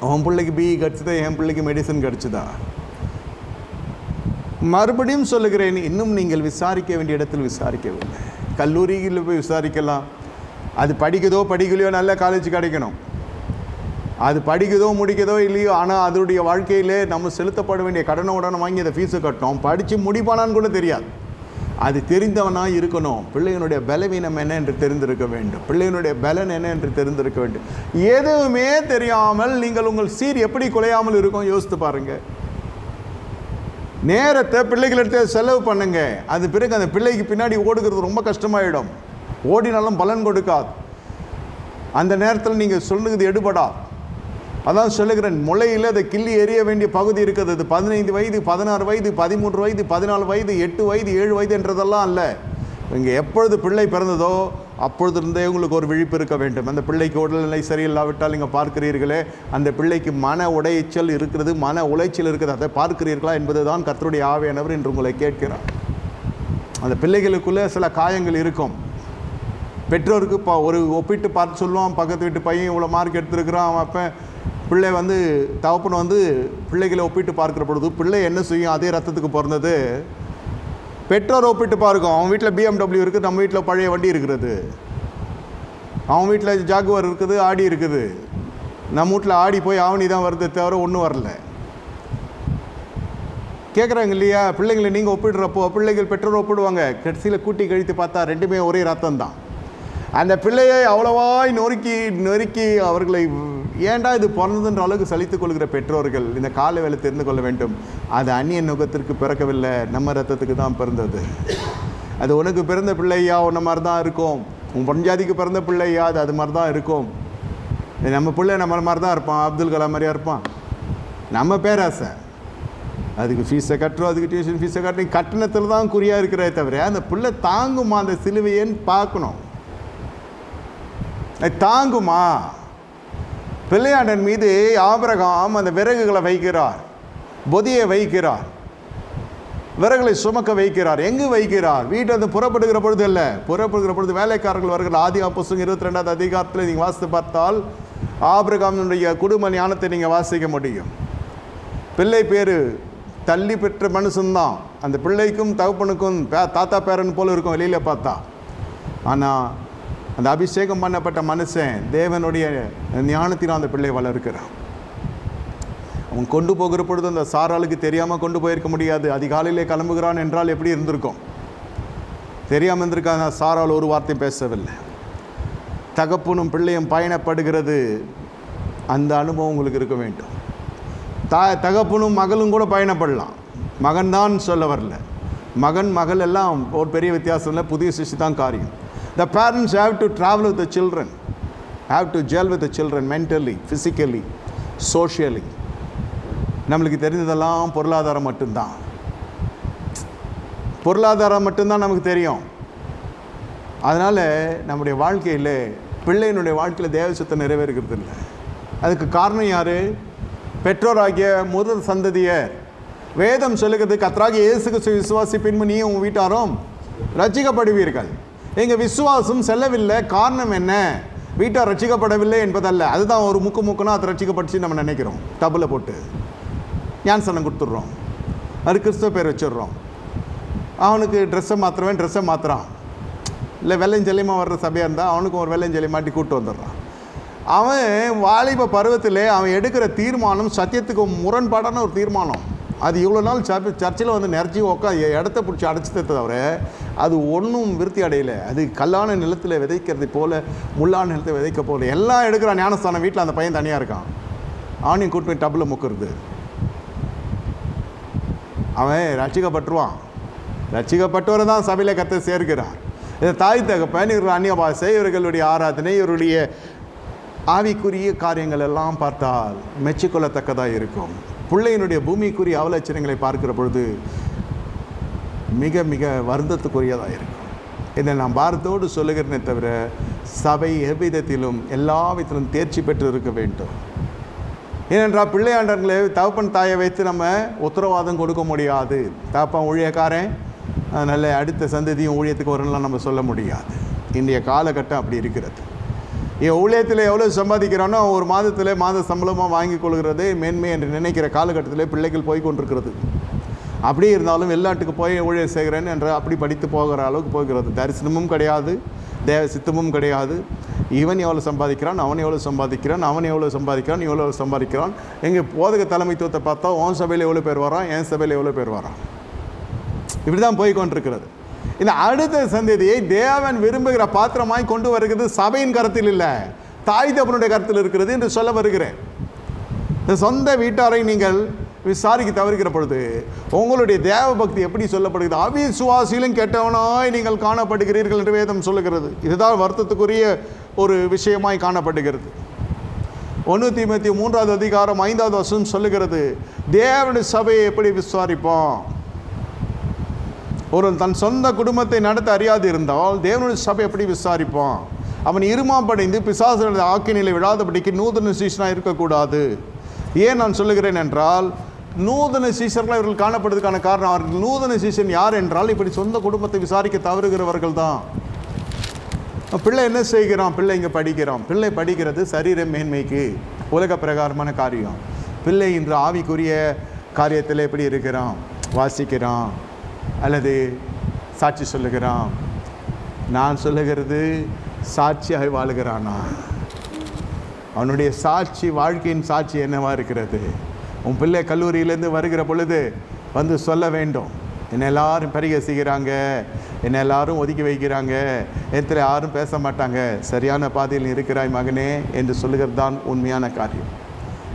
உன் பிள்ளைக்கு பிஇ கிடச்சிதா, என் பிள்ளைக்கு மெடிசன் கிடச்சிதா. மறுபடியும் சொல்லுகிறேன், இன்னும் நீங்கள் விசாரிக்க வேண்டிய இடத்தில் விசாரிக்கவில்லை. கல்லூரியில் போய் விசாரிக்கலாம். அது படிக்கலையோ நல்ல காலேஜ் கிடைக்கணும். அது படிக்குதோ முடிக்குதோ இல்லையோ, ஆனால் அதனுடைய வாழ்க்கையிலே நம்ம செலுத்தப்பட வேண்டிய கடனை உடனே வாங்கி அதை ஃபீஸை கட்டணும். படித்து முடிப்பானான்னு கூட தெரியாது. அது தெரிந்தவனாக இருக்கணும். பிள்ளைகளுடைய பலவீனம் என்ன என்று தெரிந்திருக்க வேண்டும், பிள்ளைகளுடைய பலன் என்ன என்று தெரிந்திருக்க வேண்டும். எதுவுமே தெரியாமல் நீங்கள் உங்கள் சீர் எப்படி குலையாமல் இருக்கும் யோசித்து பாருங்கள். நேரத்தை பிள்ளைகளிடத்தை செலவு பண்ணுங்க. அது பிறகு அந்த பிள்ளைக்கு பின்னாடி ஓடுகிறது ரொம்ப கஷ்டமாயிடும். ஓடினாலும் பலன் கொடுக்காது. அந்த நேரத்தில் நீங்கள் சொல்லுகிறது எடுபடா. அதான் சொல்லுகிறேன், முளையில் அதை கிள்ளி எறிய வேண்டிய பகுதி இருக்குது. அது 15 வயது, 16 வயது, 13 வயது, 14 வயது, 8 வயது, 7 வயது என்றதெல்லாம் அல்ல. இங்கே எப்பொழுது பிள்ளை பிறந்ததோ அப்பொழுதிருந்தே உங்களுக்கு ஒரு விழிப்பு இருக்க வேண்டும். அந்த பிள்ளைக்கு உடல்நிலை சரியில்லாவிட்டால் நீங்கள் பார்க்கிறீர்களே, அந்த பிள்ளைக்கு மன உளைச்சல் இருக்கிறது, மன உளைச்சல் இருக்குது, அதை பார்க்கிறீர்களா என்பது தான் கர்த்தருடைய ஆவியானவர் என்று உங்களை கேட்கிறார். அந்த பிள்ளைகளுக்குள்ளே சில காயங்கள் இருக்கும். பெற்றோருக்கு ஒரு ஒப்பிட்டு பார்த்து சொல்லுவான், பக்கத்து வீட்டு பையன் இவ்வளோ மார்க் எடுத்துருக்கிறான், அவன் அப்போ பிள்ளை தகப்பன் பிள்ளைகளை ஒப்பிட்டு பார்க்குற பொழுது பிள்ளை என்ன செய்யும்? அதே ரத்தத்துக்கு பிறந்தது. பெற்றோர் ஒப்பிட்டு பார்க்கும், அவன் வீட்டில் BMW இருக்குது, நம்ம வீட்டில் பழைய வண்டி இருக்கிறது. அவன் வீட்டில் ஜாகுவார் இருக்குது, ஆடி இருக்குது. நம்ம வீட்டில் ஆடி போய் ஆவணி தான் வருது தவிர ஒன்றும் வரல. கேட்குறாங்க இல்லையா? பிள்ளைங்களை நீங்கள் ஒப்பிடுறப்போ பிள்ளைகள் பெற்றோர் ஒப்பிடுவாங்க. கடைசியில் கூட்டி கழித்து பார்த்தா ரெண்டுமே ஒரே ரத்தம் தான். அந்த பிள்ளையை அவ்வளவாய் நொறுக்கி அவர்களை ஏண்டா இது பிறந்ததுன்ற அளவுக்கு சலித்துக் கொள்கிற பெற்றோர்கள் இந்த கால வேலை தெரிந்து கொள்ள வேண்டும். அது அந்நிய நுகத்திற்கு பிறக்கவில்லை, நம்ம ரத்தத்துக்கு தான் பிறந்தது. அது உனக்கு பிறந்த பிள்ளையா உன்ன மாதிரி தான் இருக்கும், உன் பஞ்சாதிக்கு பிறந்த பிள்ளையா அது மாதிரி தான் இருக்கும். நம்ம பிள்ளை நம்ம மாதிரி தான் இருப்பான், அப்துல் கலாம் மாதிரியா இருப்பான். நம்ம பேராசை, அதுக்கு ஃபீஸை கட்டுறோம், அதுக்கு டியூஷன் ஃபீஸை கட்டுறோம், கட்டணத்தில் தான் குறியாக இருக்கிறதே தவிர அந்த பிள்ளை தாங்குமா அந்த சிலுவையேன்னு பார்க்கணும். அது தாங்குமா? பிள்ளையாண்டன் மீது ஆபிரகாம் அந்த விறகுகளை வைக்கிறார், பொதியை வைக்கிறார், விறகுகளை சுமக்க வைக்கிறார். எங்கு வைக்கிறார்? வீட்டை வந்து புறப்படுகிற பொழுது இல்லை, புறப்படுகிற பொழுது வேலைக்காரர்கள் வருகிற ஆதியாகமம் புத்தகம் 22வது அதிகாரத்தில் நீங்கள் வாசித்து பார்த்தால் ஆபிரகாமினுடைய குடும்ப ஞானத்தை நீங்கள் வாசிக்க முடியும். பிள்ளை பேர் தள்ளி பெற்ற மனுஷன்தான், அந்த பிள்ளைக்கும் தகப்பனுக்கும் தாத்தா பேரன் போல இருக்கும் வெளியில் பார்த்தா. ஆனால் அந்த அபிஷேகம் பண்ணப்பட்ட மனுஷன் தேவனுடைய ஞானத்தினால் அந்த பிள்ளை வளர்க்கிறான். அவன் கொண்டு போகிற பொழுது அந்த சாராளுக்கு தெரியாமல் கொண்டு போயிருக்க முடியாது. அதிகாலையிலே கிளம்புகிறான் என்றால் எப்படி இருந்திருக்கும்? தெரியாமல் இருந்திருக்காங்க. சாராள் ஒரு வார்த்தை பேசவில்லை. தகப்பனும் பிள்ளையும் பயணப்படுகிறது, அந்த அனுபவம் உங்களுக்கு இருக்க வேண்டும். தகப்பனும் மகளும் கூட பயணப்படலாம், மகன் தான் சொல்ல வரல. மகன் மகள் எல்லாம் ஒரு பெரிய வித்தியாசம் இல்லை, புதிய சிஷ்டி தான் காரியம். The parents have to travel with the children, have to gel with the children mentally, physically, socially. நம்மளுக்கு தெரிஞ்சதெல்லாம் பொருளாதாரம் மட்டும்தான், பொருளாதாரம் மட்டும்தான் நமக்கு தெரியும். அதனால் நம்முடைய வாழ்க்கையில் பிள்ளையினுடைய வாழ்க்கையில் தேவ சித்தம் நிறைவேறுகிறது இல்லை. அதுக்கு காரணம் யார்? பெற்றோராகிய முதல் சந்ததியர். வேதம் சொல்லுகிறது, கர்த்தராகிய இயேசு கிறிஸ்துவை விசுவாசிப்பின் நீயும் உங்கள் வீட்டாரும் ரட்சிக்கப்படுவீர்கள். எங்கள் விசுவாசம் செல்லவில்லை. காரணம் என்ன? வீட்டார் ரட்சிக்கப்படவில்லை என்பதல்ல. அதுதான் ஒரு முக்குனா அது ரட்சிக்கப்பட்டுச்சு நம்ம நினைக்கிறோம். டபுளில் போட்டு ஞானஸ்நானம் கொடுத்துட்றோம், அது கிறிஸ்துவ பேர் வச்சிடுறோம். அவனுக்கு ட்ரெஸ்ஸை மாற்றுறான். இல்லை வெள்ளைஞ்சலியமாக வர்ற சபையாக இருந்தால் அவனுக்கும் ஒரு வெள்ளைஞ்சலி மாட்டி கூப்பிட்டு வந்துடுறான். அவன் வாலிப பருவத்தில் அவன் எடுக்கிற தீர்மானம் சத்தியத்துக்கு முரண்பாடான ஒரு தீர்மானம். அது இவ்வளோ நாள் சர்ச்சில் வந்து நிறைச்சி இடத்த பிடிச்சி அடைச்சதை தவிர அது ஒன்றும் விருத்தி அடையலை. அது கல்லான நிலத்தில் விதைக்கிறது போல், முள்ளான நிலத்தை விதைக்க போல எல்லாம் எடுக்கிறான். ஞானஸ்தானம் வீட்டில் அந்த பையன் தனியாக இருக்கான், அவனையும் கூட்டு போய் டப்பில் முக்கிறது. அவன் ரட்சிக்கப்பட்டுருவான். ரட்சிக்கப்பட்டவரை தான் சபையில் கர்த்தர் சேர்க்கிறார். இந்த தாய் தகப்பன், இவர்கள் அந்நிய பாஷை, இவர்களுடைய ஆராதனை, இவருடைய ஆவிக்குரிய காரியங்கள் எல்லாம் பார்த்தால் மெச்சிக்கொள்ளத்தக்கதாக இருக்கும். பிள்ளையினுடைய பூமிக்குரிய அவலட்சணங்களை பார்க்கிற பொழுது மிக மிக வருந்தத்துக்குரியதாக இருக்கும். இதை நான் பாரத்தோடு சொல்லுகிறேனே தவிர சபை எவ்விதத்திலும் எல்லா விதத்திலும் தேர்ச்சி பெற்று இருக்க வேண்டும். ஏனென்றால் பிள்ளையாண்டர்களை தகப்பன் தாயை வைத்து நம்ம உத்தரவாதம் கொடுக்க முடியாது. தகப்பன் ஊழியக்காரன் நல்ல அடுத்த சந்ததியும் ஊழியத்துக்கு வரணும்லாம் நம்ம சொல்ல முடியாது. இன்றைய காலகட்டம் அப்படி இருக்கிறது. ஊழியத்தில் எவ்வளோ சம்பாதிக்கிறானோ ஒரு மாதத்தில் மாத சம்பளமாக வாங்கி கொள்கிறதே மேன்மை என்று நினைக்கிற காலகட்டத்தில் பிள்ளைகள் போய் கொண்டிருக்கிறது. அப்படி இருந்தாலும் வெளிநாட்டுக்கு போய் ஊழியம் செய்கிறேன்னு என்ற அப்படி படித்து போகிற அளவுக்கு போகிறது. தரிசனமும் கிடையாது, தேவ சித்தமும் கிடையாது. இவன் எவ்வளோ சம்பாதிக்கிறான், அவன் எவ்வளோ சம்பாதிக்கிறான், இவ்வளோ சம்பாதிக்கிறான். எங்கள் போதக தலைமைத்துவத்தை பார்த்தா உன் சபையில் எவ்வளோ பேர் வரான், என் சபையில் எவ்வளோ பேர் வரான். இப்படி தான் போய் கொண்டிருக்கிறது. இந்த அடுத்த சந்ததியை தேவன் விரும்புகிற பாத்திரமாய் கொண்டு வருகிறது சபையின் கருத்தில் இல்லை, தாய் தகப்பனுடைய கருத்தில் இருக்கிறது என்று சொல்ல வருகிறேன். இந்த சொந்த வீட்டாரை நீங்கள் விசாரிக்க தவறுகிற பொழுது உங்களுடைய தேவ பக்தி எப்படி சொல்லப்படுகிறது? அவிசுவாசியிலும் கெட்டவனாய் நீங்கள் காணப்படுகிறீர்கள் என்று வேதம் சொல்லுகிறது. இதுதான் வருத்தத்துக்குரிய ஒரு விஷயமாய் காணப்படுகிறது. 1 தீமோத்தேயு 3வது அதிகாரம் 5வது வசனம் சொல்லுகிறது, தேவனுடைய சபையை எப்படி விசாரிப்போம்? ஒரு தன் சொந்த குடும்பத்தை நடத்த அறியாது இருந்தால் தேவனுடைய சபை எப்படி விசாரிப்பான்? அவன் இருமாப்படைந்து பிசாசுடைய ஆக்கினிலை விழாதபடிக்கு நூதன சீசனாக இருக்கக்கூடாது. ஏன் நான் சொல்லுகிறேன் என்றால், நூதன சீசர்களாக இவர்கள் காணப்படுவதற்கான காரணம், அவர்கள் நூதன சீசன் யார் என்றால் இப்படி சொந்த குடும்பத்தை விசாரிக்க தவறுகிறவர்கள் தான். பிள்ளை என்ன செய்கிறான்? பிள்ளை இங்கே படிக்கிறான். பிள்ளை படிக்கிறது சரீர மேன்மைக்கு, உலக பிரகாரமான காரியம். பிள்ளை இன்று ஆவிக்குரிய காரியத்தில் எப்படி இருக்கிறான்? வாசிக்கிறான் அல்லது சாட்சி சொல்லுகிறான்? நான் சொல்லுகிறது சாட்சியாக வாழுகிறானா? அவனுடைய சாட்சி, வாழ்க்கையின் சாட்சி என்னவா இருக்கிறது? உன் பிள்ளை கல்லூரியிலேருந்து வருகிற பொழுது வந்து சொல்ல வேண்டும், என்னை எல்லாரும் பரிகசிக்கிறாங்க, என்னை எல்லாரும் ஒதுக்கி வைக்கிறாங்க, எத்தனை யாரும் பேச மாட்டாங்க, சரியான பாதையில் இருக்கிறாய் மகனே என்று சொல்லுகிறது தான் உண்மையான காரியம்.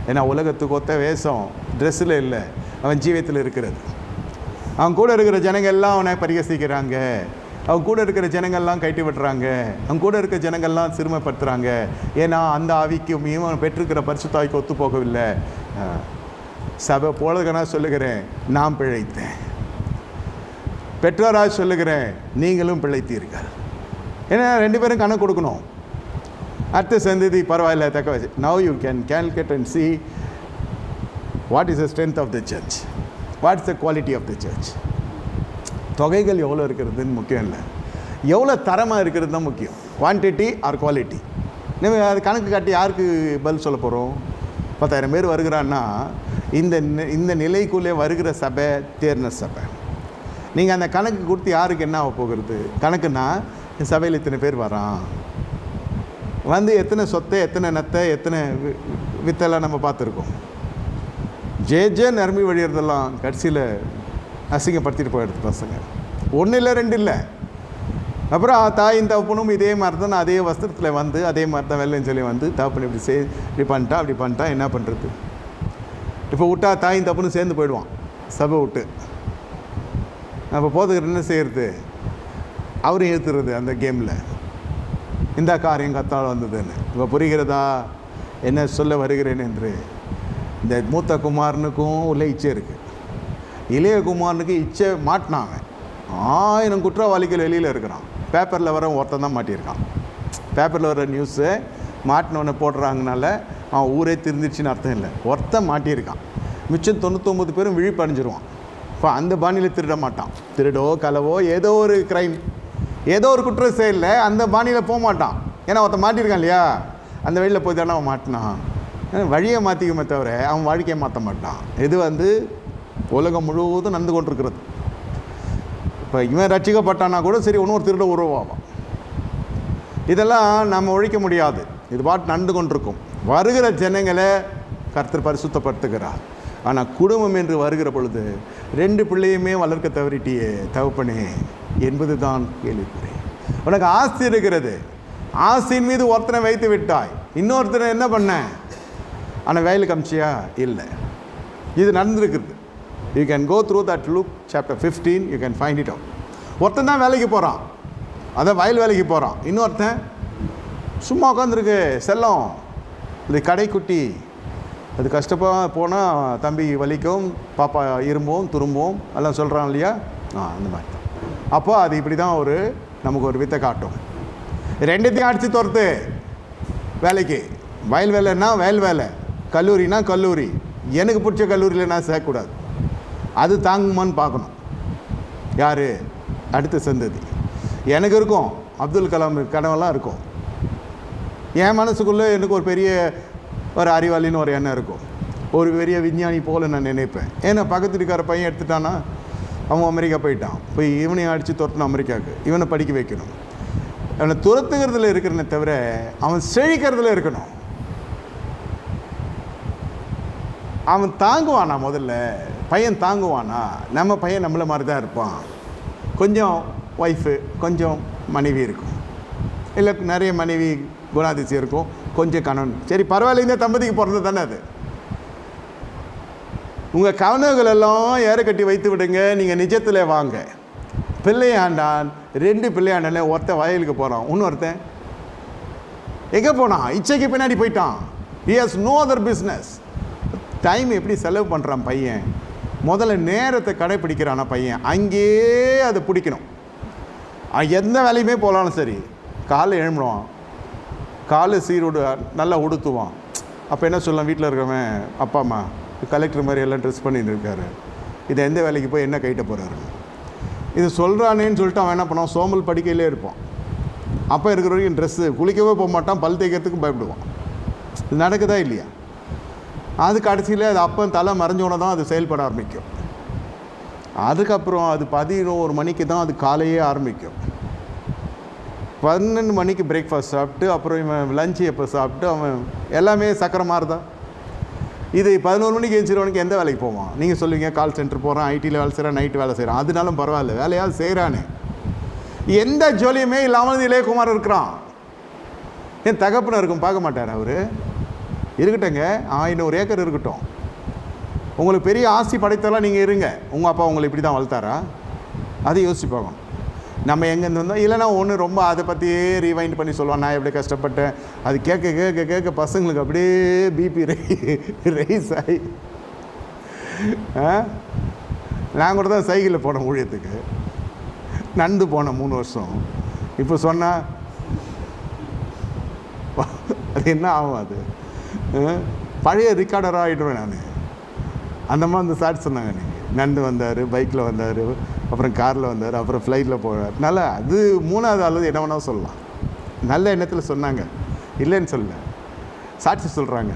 ஏன்னா உலகத்துக்கு ஒத்த வேஷம் ட்ரெஸ்ஸில் இல்லை, அவன் ஜீவியத்தில் இருக்கிறது. அவன் கூட இருக்கிற ஜனங்கள் எல்லாம் அவனை பரிகசிக்கிறாங்க, அவங்க கூட இருக்கிற ஜனங்கள்லாம் கைட்டி விட்டுறாங்க, அவங்க கூட இருக்கிற ஜனங்கள்லாம் சிறுமைப்படுத்துகிறாங்க. ஏன்னா அந்த ஆவிக்கும் இவன் பெற்றிருக்கிற பரிசுத்தாவிக்கு ஒத்து போகவில்லை. சபை போலதுக்கு நான் சொல்லுகிறேன், நான் பிழைத்தேன். பெற்றோராக சொல்லுகிறேன், நீங்களும் பிழைத்தீர்கள். ஏன்னா 2 பேரும் கணக்கு கொடுக்கணும். அடுத்த சந்ததி பரவாயில்ல தக்க வச்சு. Now you can calculate and see what is the strength of the church, what is the quality of the church. தொகைகள் எவ்வளோ இருக்கிறதுன்னு முக்கியம் இல்லை, எவ்வளோ தரமாக இருக்கிறது தான் முக்கியம். Quantity R quality. நம்ம அது கணக்கு காட்டி யாருக்கு பதில் சொல்ல போகிறோம்? 10,000 பேர் வருகிறான்னா இந்த நிலைக்குள்ளே வருகிற சபை தேர்ன சபை. நீங்கள் அந்த கணக்கு கொடுத்து யாருக்கு என்ன ஆக போகிறது? கணக்குன்னா சபையில் இத்தனை பேர் வரான், வந்து எத்தனை சொத்தை, எத்தனை நத்தை, எத்தனை வித்தெல்லாம் நம்ம பார்த்துருக்கோம். ஜே நரம்பி வழியறதெல்லாம் கடைசியில் அசிங்கப்படுத்திட்டு போயிடுது பசங்க. 1 இல்லை 2 இல்லை. அப்புறம் தாயின் தகப்பனும் இதே மாதிரி தான் அதே வஸ்திரத்தில் வந்து அதே மாதிரி தான் வெள்ளைன்னு சொல்லி வந்து தகப்பன் இப்படி பண்ணிட்டா அப்படி பண்ணிட்டா என்ன பண்ணுறது? இப்போ விட்டா தாயின் தகப்பனும் சேர்ந்து போயிடுவான் சபை விட்டு. அப்போ போதுகிற என்ன செய்கிறது? அவரும் ஏற்றுறது அந்த கேமில். இந்த காரியம் கத்தால் வந்ததுன்னு இப்போ புரிகிறதா என்ன சொல்ல வருகிறேன் என்று? இந்த மூத்த குமாரனுக்கும் உள்ள இச்சை இருக்குது, இளைய குமாரனுக்கு இச்சை மாட்டினாங்க. 1000 குற்றவாளிகள் வெளியில் இருக்கிறான். பேப்பரில் வர ஒருத்தன் தான் மாட்டியிருக்கான். பேப்பரில் வர நியூஸை மாட்டினவனை போடுறாங்கனால அவன் ஊரே திருந்துச்சுன்னு அர்த்தம் இல்லை. ஒருத்தன் மாட்டியிருக்கான், மிச்சம் 99 பேரும் விழிப்படைஞ்சிருவான். இப்போ அந்த பாணியில் திருட மாட்டான். திருடோ களவோ ஏதோ ஒரு க்ரைம், ஏதோ ஒரு குற்றம் செயலில் அந்த பாணியில் போக மாட்டான். ஏன்னா ஒருத்தன் மாட்டியிருக்கான் இல்லையா, அந்த வழியில் போய் தானே அவன் மாட்டினான். வழியை மாற்றிக்குமே தவிர அவன் வாழ்க்கையை மாற்ற மாட்டான். இது உலகம் முழுவதும் நடந்து கொண்டிருக்கிறது. இப்போ இவன் ரட்சிக்கப்பட்டானா கூட சரி இன்னொரு திருட உருவாவான். இதெல்லாம் நம்ம ஒழிக்க முடியாது. இது பாட்டு நடந்து கொண்டிருக்கும். வருகிற ஜனங்களை கர்த்தர் பரிசுத்தப்படுத்துகிறார். ஆனால் குடும்பம் என்று வருகிற பொழுது 2 பிள்ளையுமே வளர்க்க தவறிட்டியே தகப்பனே என்பது தான் கேள்விக்குறி. உனக்கு ஆஸ்தி இருக்கிறது, ஆஸ்தியின் மீது ஒருத்தனை வைத்து விட்டாய், இன்னொருத்தனை என்ன பண்ண? ஆனால் வேலைக்கு அமிச்சியா? இல்லை. இது நடந்துருக்குது. You can go through that Luke chapter 15, you can find it out. ஒருத்தன் தான் வேலைக்கு போகிறான், அதான் வயல் வேலைக்கு போகிறான். இன்னொருத்தன் சும்மா உட்காந்துருக்கு செல்லம், இது கடைக்குட்டி. அது கஷ்டமாக போனால் தம்பி வலிக்கும், பாப்பா இரும்போம் துரும்போம் எல்லாம் சொல்கிறான் இல்லையா, அந்த மாதிரி தான். அப்போ அது இப்படி தான் நமக்கு ஒரு வித்தை காட்டும். 2த்தையும் அடித்து துரத்து. வேலைக்கு வயல் வேலைன்னா வயல் வேலை, கல்லூரினா கல்லூரி. எனக்கு பிடிச்ச கல்லூரியில் நான் சேர்க்கக்கூடாது. அது தாங்குமான்னு பார்க்கணும். யார்? அடுத்த சந்ததி. எனக்கு இருக்கும் அப்துல் கலாம் கனவெல்லாம் இருக்கும். என் மனசுக்குள்ளே எனக்கு ஒரு பெரிய ஒரு அறிவாளின்னு ஒரு எண்ணம் இருக்கும், ஒரு பெரிய விஞ்ஞானி போல் நான் நினைப்பேன். ஏன்னா பக்கத்து இருக்கிற பையன் எடுத்துட்டானா அவன் அமெரிக்கா போயிட்டான், போய் இவனையும் அடித்து துரத்தணும் அமெரிக்காவுக்கு, இவனை படிக்க வைக்கணும். அவனை துரத்துக்கிறதுல இருக்கிறனே தவிர அவன் செழிக்கிறதுல இருக்கணும். அவன் தாங்குவானா? முதல்ல பையன் தாங்குவானா? நம்ம பையன் நம்மளை மாதிரி தான் இருப்பான். கொஞ்சம் ஒய்ஃபு கொஞ்சம் மனைவி இருக்கும், இல்லை நிறைய மனைவி குணாதிசயம் இருக்கும், கொஞ்சம் கணவன். சரி பரவாயில்ல, இந்த தம்பதிக்கு பிறந்தது தானே அது. உங்கள் கனவுகள் எல்லாம் ஏற கட்டி வைத்து விடுங்க, நீங்கள் நிஜத்தில் வாங்க. பிள்ளையாண்டான் 2 பிள்ளையாண்டானே. ஒருத்தன் வயலுக்கு போகிறான், இன்னொருத்தன் எங்கே போனான்? இச்சைக்கு பின்னாடி போயிட்டான். he has no other business. Time எப்படி செலவு பண்ணுறான் பையன்? முதல்ல நேரத்தை கடைப்பிடிக்கிறானா பையன், அங்கேயே அதை பிடிக்கணும். எந்த வேலையுமே போகலாலும் சரி, காலை எழும்புவான், காலை சீரோடு நல்லா உடுத்துவான். அப்போ என்ன சொல்லலாம்? வீட்டில் இருக்கிறவன் அப்பா அம்மா கலெக்டர் மாதிரி எல்லாம் ட்ரெஸ் பண்ணிட்டு இருக்காரு, இதை எந்த வேலைக்கு போய் என்ன கைட்ட போகிறாரு? இது சொல்கிறானேன்னு சொல்லிட்டு அவன் என்ன பண்ணுவான்? சோம்பல் படிக்கையிலே இருப்பான். அப்போ இருக்கிற வரைக்கும் ட்ரெஸ்ஸு குளிக்கவே போக மாட்டான், பல் தேய்க்கிறதுக்கு பயப்படுவான். இது நடக்குதா இல்லையா? அது கடைசியில் அது அப்போ தலை மறைஞ்சோன்னு தான் அது செயல்பட ஆரம்பிக்கும். அதுக்கப்புறம் அது 11 மணிக்கு தான் அது காலையே ஆரம்பிக்கும். 12 மணிக்கு பிரேக்ஃபாஸ்ட் சாப்பிட்டு அப்புறம் இவன் லஞ்சு எப்போ சாப்பிட்டு அவன் எல்லாமே சக்கரை மாதிரி தான். இது 11 மணிக்கு எழுந்திரிச்சவனுக்கு எந்த வேலைக்கு போவான்? நீங்கள் சொல்லுவீங்க கால் சென்டர் போகிறான், ஐடியில் வேலை செய்கிறான், நைட்டு வேலை செய்கிறான். அதனாலும் பரவாயில்ல, வேலையாவது செய்கிறானே. எந்த ஜோலியுமே இல்லாமல் இளையகுமார் இருக்கிறான். என் தகப்பன இருக்கும் பார்க்க மாட்டார் அவர். இருக்கட்டுங்க, 100 ஏக்கர் இருக்கட்டும், உங்களுக்கு பெரிய ஆஸ்தி படைத்தெல்லாம் நீங்கள் இருங்க. உங்கள் அப்பா உங்களை இப்படி தான் வளர்த்தாரா? அதை யோசிச்சு பார்க்கணும். நம்ம எங்கேருந்து வந்தோம். இல்லைனா ஒன்று ரொம்ப அதை பற்றியே ரீவைண்ட் பண்ணி சொல்லுவான், நான் எப்படி கஷ்டப்பட்டேன். அது கேட்க கேட்க கேட்க பசங்களுக்கு அப்படியே பிபி ரைஸ் ஆகி. நான் கூட தான் சைக்கிளில் போனேன் ஊழியத்துக்கு, நடந்து போனேன் 3 வருஷம். இப்போ சொன்னால் அது என்ன ஆகும்? அது பழைய ரிக்கார்டராக ஆகிடுவேன் நான். அந்த மாதிரி அந்த சார் சொன்னாங்க, நீங்கள் நடந்து வந்தார், பைக்கில் வந்தார், அப்புறம் காரில் வந்தார், அப்புறம் ஃப்ளைட்டில் போவார். நல்லா அது 3வது ஆள் என்ன வேணால் சொல்லலாம். நல்ல எண்ணத்தில் சொன்னாங்க, இல்லைன்னு சொல்லலை, சாட்சி சொல்கிறாங்க.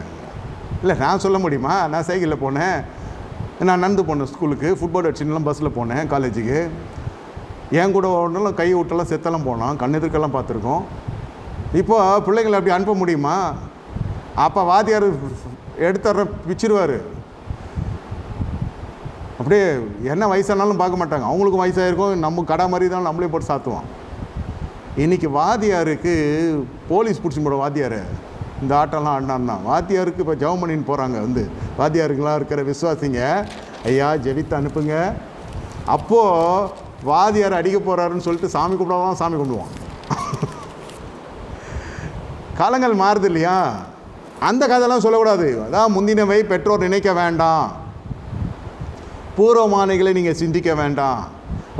இல்லை நான் சொல்ல முடியுமா? நான் சைக்கிளில் போனேன், நான் நடந்து போனேன் ஸ்கூலுக்கு, ஃபுட்பால் அடிச்சுலாம் பஸ்ஸில் போனேன் காலேஜுக்கு. என் கூட ஒன்றும் கை விட்டெல்லாம் செத்தெல்லாம் போனோம், கண்ணெதிர்க்கெல்லாம் பார்த்துருக்கோம். இப்போ பிள்ளைங்களை அப்படி அனுப்ப முடியுமா? அப்போ வாத்தியார் எடுத்துற பிச்சிருவார். அப்படியே என்ன வயசானாலும் பார்க்க மாட்டாங்க, அவங்களுக்கும் வயசாகிருக்கும், நம்ம கடை மாதிரி தான் நம்மளே போட்டு சாத்துவோம். இன்றைக்கி வாத்தியாருக்கு போலீஸ் பிடிச்சி போட வாத்தியார் இந்த ஆட்டம்லாம் ஆடினான் தான். வாத்தியாருக்கு இப்போ ஜெபம் பண்ணின்னு போகிறாங்க, வந்து வாத்தியாருக்கெல்லாம் இருக்கிற விசுவாசிங்க, ஐயா ஜெபித்து அனுப்புங்க. அப்போது வாத்தியார் அடிக்க போகிறாருன்னு சொல்லிட்டு சாமி கும்பிடாதான் சாமி கும்பிடுவான். காலங்கள் மாறுது இல்லையா? அந்த கதையெல்லாம் சொல்லக்கூடாது. அதான் முந்தினவை பெற்றோர் நினைக்க வேண்டாம், பூர்வமானைகளை நீங்கள் சிந்திக்க வேண்டாம்,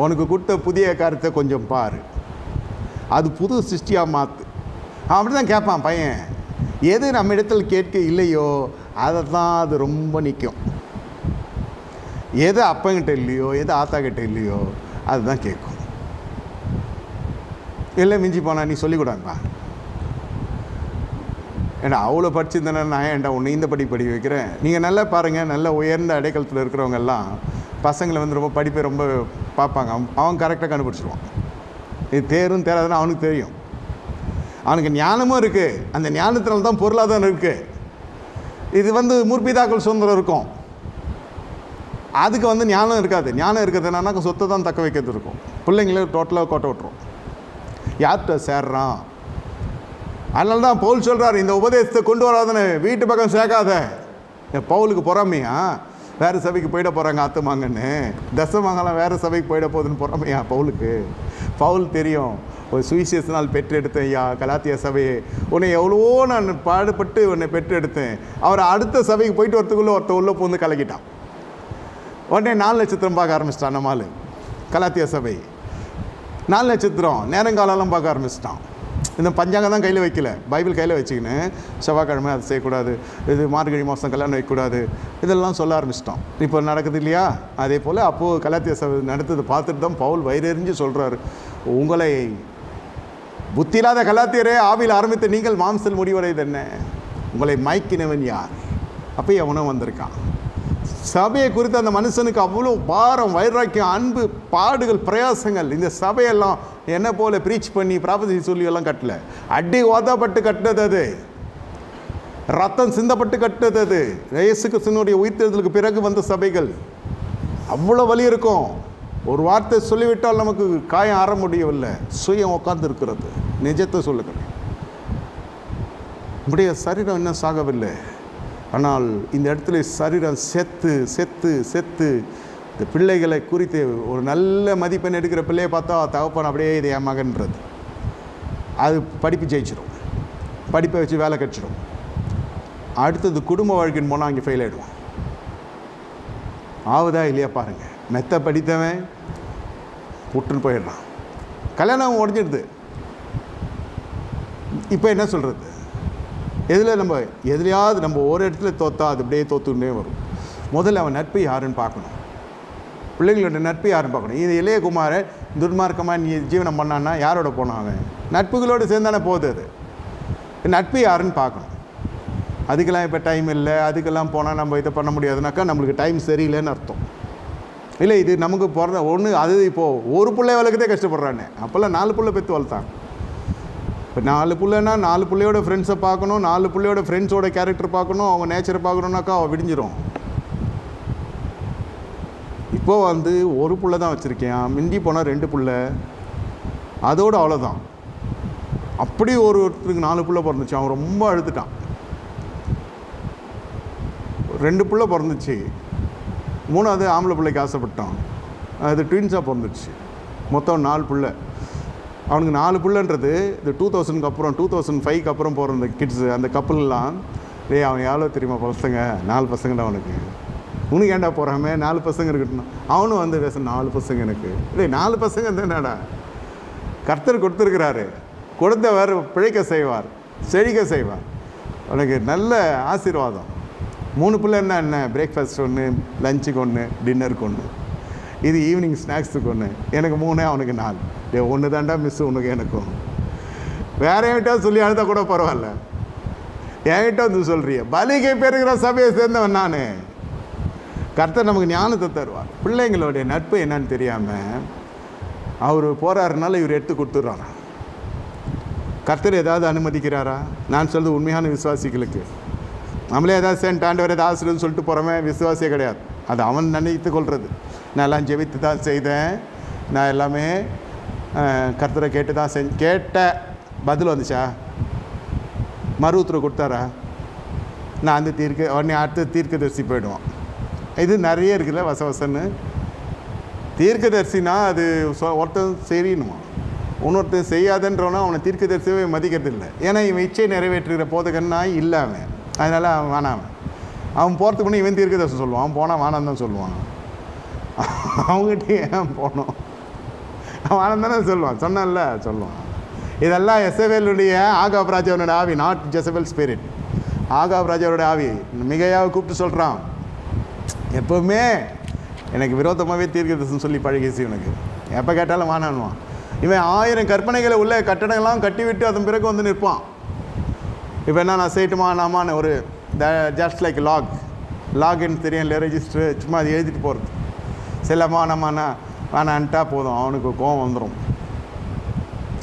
உனக்கு கொடுத்த புதிய கருத்தை கொஞ்சம் பாரு, அது புது சிருஷ்டியாக மாற்று. அப்படி தான் கேட்பான் பையன். எது நம்ம இடத்தில் கேட்க இல்லையோ அதை தான் அது ரொம்ப நிற்கும். எது அப்பங்கிட்ட இல்லையோ, எது ஆத்தா கிட்ட இல்லையோ அதுதான் கேட்கும். இல்லை மிஞ்சி போனா நீ சொல்லிக்கூடாதுப்பா, ஏன்னா அவ்வளோ படிச்சிருந்தேன்னா நான் ஏன்டா உன்னை இந்த படி வைக்கிறேன். நீங்கள் நல்லா பாருங்கள், நல்ல உயர்ந்த அடைக்கலத்தில் இருக்கிறவங்கெல்லாம் பசங்களை வந்து ரொம்ப படிப்பை ரொம்ப பார்ப்பாங்க. அவன் கரெக்டாக கண்டுபிடிச்சிடுவான். இது தேரும் தேராதுன்னு அவனுக்கு தெரியும். அவனுக்கு ஞானமும் இருக்குது, அந்த ஞானத்தினால தான் பொருளாதாரம் இருக்குது. இது வந்து முற்பிதாக்கள் சுதந்திரம் இருக்கும், அதுக்கு வந்து ஞானம் இருக்காது. ஞானம் இருக்கிறது என்னன்னா சொத்தை தான் தக்க வைக்கிறது இருக்கும். பிள்ளைங்களே டோட்டலாக கோட்டை விட்டுரும், யார்கிட்ட சேர்றான். அதனால தான் பவுல் சொல்கிறார், இந்த உபதேசத்தை கொண்டு வராதுன்னு வீட்டு பக்கம் சேர்க்காத. பவுலுக்கு பொறாமையா வேறு சபைக்கு போயிட போகிறாங்க ஆத்துமாங்கன்னு, தசமாங்கலாம் வேறு சபைக்கு போயிட போகுதுன்னு பொறாமையா பவுலுக்கு? பவுல் தெரியும், ஒரு சுவிசேஷனால் பெற்றெடுத்தேன் ஐயா கலாத்தியா சபையை, உன்னை எவ்வளவோ நான் பாடுபட்டு உன்னை பெற்றெடுத்தேன். அவர் அடுத்த சபைக்கு போயிட்டு வரத்துக்குள்ளே ஒருத்தர் உள்ளே பூந்து கலக்கிட்டான். உடனே 4 நட்சத்திரம் பார்க்க ஆரம்பிச்சிட்டான். நம்மால் கலாத்தியா சபை 4 நட்சத்திரம் நேரங்காலெல்லாம் பார்க்க ஆரம்பிச்சிட்டான். இந்த பஞ்சாங்கம் தான் கையில் வைக்கல, பைபிள் கையில் வச்சுக்கின்னு செவ்வாய்க்கிழமை அது செய்யக்கூடாது, இது மார்கழி மாதம் கல்யாணம் வைக்கக்கூடாது, இதெல்லாம் சொல்ல ஆரம்பிச்சிட்டோம். இப்போ நடக்குது இல்லையா? அதே போல் அப்போது கலாத்தியா சபை நடத்தது பார்த்துட்டு தான் பவுல் வயிறெறிஞ்சு சொல்கிறாரு, உங்களை புத்தியில்லாத கலாத்தியரே ஆவியில் ஆரம்பித்த நீங்கள் மாம்சல் முடிவடைது என்ன? உங்களை மயக்கினவன் யார்? அப்போ எவனும் வந்திருக்கான். சபையை குறித்து அந்த மனுஷனுக்கு அவ்வளோ பாரம், வைராக்கியம், அன்பு, பாடுகள், பிரயாசங்கள். இந்த சபையெல்லாம் என்ன போல ப்ரீச் பண்ணி ப்ராபசி சொல்லி எல்லாம் கட்டல, அடி ஓதப்பட்டு கட்டினது, அது ரத்தம் சிந்தப்பட்டு கட்டினது, அது இயேசு கிறிஸ்துவினுடைய உயிர்த்தெழுதலுக்கு பிறகு வந்த சபைகள். அவ்வளோ வலி இருக்கும். ஒரு வார்த்தை சொல்லிவிட்டால் நமக்கு காயம் ஆற முடியவில்லை, சுயம் உட்கார்ந்து இருக்கிறது. நிஜத்தை சொல்லுகிறேன், நம்முடைய சரீரம் இன்னும் சாகவில்லை, ஆனால் இந்த இடத்துல சரீரம் செத்து செத்து செத்து இந்த பிள்ளைகளை குறித்து ஒரு நல்ல மதிப்பெண் எடுக்கிற பிள்ளையை பார்த்தா தகப்பன் அப்படியே இது என் மகன்றது, அது படிப்பு ஜெயிச்சிடும், படிப்பை வச்சு வேலை கிடச்சிடும். அடுத்தது குடும்ப வாழ்க்கைன்னு போனால் அங்கே ஃபெயில் ஆகிடுவான். ஆகுதா இல்லையா பாருங்கள். மெத்த படித்தவன் புட்டுன்னு போயிடுறான், கல்யாணம் உடஞ்சிடுது. இப்போ என்ன சொல்கிறது? எதில் நம்ம எதுலையாவது நம்ம ஒரு இடத்துல தோற்றா அது அப்படியே தோற்றுக்கிட்டே வரும். முதல்ல அவன் நட்பு யாருன்னு பார்க்கணும், பிள்ளைங்களோட நட்பு யாருன்னு பார்க்கணும். இது இளையகுமாரன் துர்மார்க்கமாக நீ ஜீவனம் பண்ணான்னா யாரோட போனான்? அவன் நட்புகளோடு சேர்ந்தானே போகுது. அது நட்பு யாருன்னு பார்க்கணும். அதுக்கெல்லாம் இப்போ டைம் இல்லை, அதுக்கெல்லாம் போனால் நம்ம இதை பண்ண முடியாதுனாக்கா நம்மளுக்கு டைம் சரியில்லைன்னு அர்த்தம். இல்லை இது நமக்கு பிறந்த ஒன்று, அது இப்போது ஒரு பிள்ளை வளர்க்கதே கஷ்டப்படுறானே, அப்போல்லாம் 4 பிள்ளை பெற்று வளர்த்தான். இப்போ 4 பிள்ளைன்னா 4 பிள்ளையோட ஃப்ரெண்ட்ஸை பார்க்கணும், 4 பிள்ளையோட ஃப்ரெண்ட்ஸோட கேரக்டர் பார்க்கணும், அவங்க நேச்சரை பார்க்கணுன்னாக்கா அவள் விடிஞ்சிரும். இப்போது வந்து ஒரு பிள்ளை தான் வச்சுருக்கேன், மிஞ்சி போனால் 2 பிள்ளை, அதோடு அவ்வளோதான். அப்படி ஒருத்தருக்கு 4 பிள்ளை பிறந்துச்சு, அவன் ரொம்ப அழுதுட்டான். 2 பிள்ளை பிறந்துச்சு, 3வது ஆம்பளை பிள்ளைக்கு ஆசைப்பட்டான், அது ட்வின்ஸாக பிறந்துச்சு, மொத்தம் 4 பிள்ளை. அவனுக்கு 4 பிள்ளைன்றது இது 2000க்கு அப்புறம் 2005க்கு அப்புறம் போகிற அந்த கிட்ஸு அந்த கப்பல்லாம் அவன் எவ்வளோ தெரியுமா பசங்க 4 பசங்க தான் அவனுக்கு. உனக்கு ஏண்டா போகிறாமே 4 பசங்க இருக்கட்டும். அவனும் வந்து பேச 4 பசங்க எனக்கு இல்லை 4 பசங்க தானடா கர்த்தர் கொடுத்துருக்கிறாரு. கொடுத்தவர் பிழைக்க செய்வார், செழிக்க செய்வார். உனக்கு நல்ல ஆசீர்வாதம். 3 பிள்ளை என்ன பிரேக்ஃபாஸ்ட் ஒன்று, லஞ்சுக்கு ஒன்று, டின்னருக்கு ஒன்று, இது ஈவினிங் ஸ்நாக்ஸுக்கு ஒன்று. எனக்கு 3, அவனுக்கு 4. ஒன்று தாண்டா மிஸ்ஸு உனக்கு எனக்கும். வேற என்கிட்ட சொல்லி அழுதா கூட பரவாயில்ல, என்கிட்ட வந்து சொல்கிறிய. பலிகை பெறுகிற சபையை சேர்ந்தவன் நான். கர்த்தர் நமக்கு ஞானத்தை தருவார். பிள்ளைங்களுடைய நட்பு என்னன்னு தெரியாமல் அவர் போகிறாருனால இவர் எடுத்து கொடுத்துட்றாரா? கர்த்தர் ஏதாவது அனுமதிக்கிறாரா? நான் சொல்கிறது உண்மையான விசுவாசிகளுக்கு. நம்மளே ஏதாவது சென்ட் ஆண்டவர் ஏதாவது ஆசிரியர்னு சொல்லிட்டு போகிறோமே விசுவாசியே கிடையாது. அது அவன் நினைத்து கொள்வது. நான் எல்லாம் ஜெபித்து தான் செய்தேன், நான் எல்லாமே கர்த்தரை கேட்டு தான் கேட்ட பதில் வந்துச்சா? மறு உத்தரவு கொடுத்தாரா? நான் அந்த உடனே அடுத்த தீர்க்கதரிசி போயிடுவான். இது நிறைய இருக்குல்ல வசவசன்னு. தீர்க்கதரிசினா அது ஒருத்தன் செய்யணுமா, இன்னொருத்தன் செய்யாதன்றவனா அவனை தீர்க்கதரிசியே மதிக்கிறது இல்லை. ஏன்னா இவன் இச்சை நிறைவேற்றுகிற போதகன்னா இல்லை அவன். அதனால் அவன் வேணாம். அவன் போகிறதுக்கு முன்னே இவன் தீர்க்கதரிசி சொல்லுவான். அவன் போனால் வானம் தான் சொல்லுவான். அவங்ககிட்ட ஏன் போனோம்? அவன் வானம் தானே சொல்லுவான். சொன்னான்ல சொல்லுவான். இதெல்லாம் எசபேலுடைய ஆகாப் ராஜாவோட ஆவி, நாட் ஜெசபெல் ஸ்பிரிட். ஆகாப் ராஜாவோட ஆவி மிகையாவை கூப்பிட்டு சொல்கிறான், எப்போவுமே எனக்கு விரோதமாகவே தீர்க்கதரிசனம் சொல்லி பழகிச்சு. இவனுக்கு எப்போ கேட்டாலும் வானானுவான். இவன் 1000 கற்பனைகளை உள்ள கட்டடங்கள்லாம் கட்டி விட்டு அதன் பிறகு வந்து நிற்பான். இப்போ என்ன நான் செய்யட்டுமா நாமான்னு ஒரு ஜஸ்ட் லைக் லாகின்னு தெரியும் இல்லை, ரெஜிஸ்டரு, சும்மா அது எழுதிட்டு போகிறது. செல்லம்மா நம்மனா வேணான்ட்டா போதும், அவனுக்கு கோவம் வந்துடும்.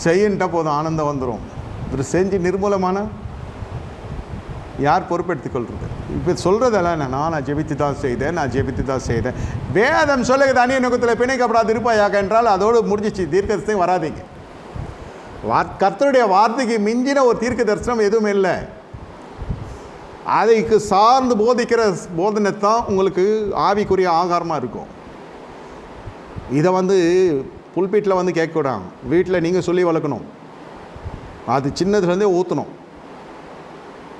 செய்யன்ட்டா போதும், ஆனந்தம் வந்துடும். இது செஞ்சு நிர்மூலமான யார் பொறுப்பெடுத்துக்கொள்கிறது? இப்போ சொல்கிறதெல்லாம் என்ன, நான் ஜெபித்து தான் செய்தேன். வேதம் சொல்லுகிறது அந்நிய நோக்கத்தில் பிணைக்கப்படாது இருப்பாயாக என்றால் அதோடு முடிஞ்சிச்சு. தீர்க்க தரிசனம் வராதிங்க. கர்த்தருடைய வார்த்தைக்கு மிஞ்சின ஒரு தீர்க்க தரிசனம் எதுவும் இல்லை. அதைக்கு சார்ந்து போதிக்கிற போதனை தான் உங்களுக்கு ஆவிக்குரிய ஆகாரமாக இருக்கும். இதை வந்து புல்பீட்டில் வந்து கேட்கக்கூடாது, வீட்டில் நீங்கள் சொல்லி வளர்க்கணும். அது சின்னதுலேருந்தே ஊற்றணும்.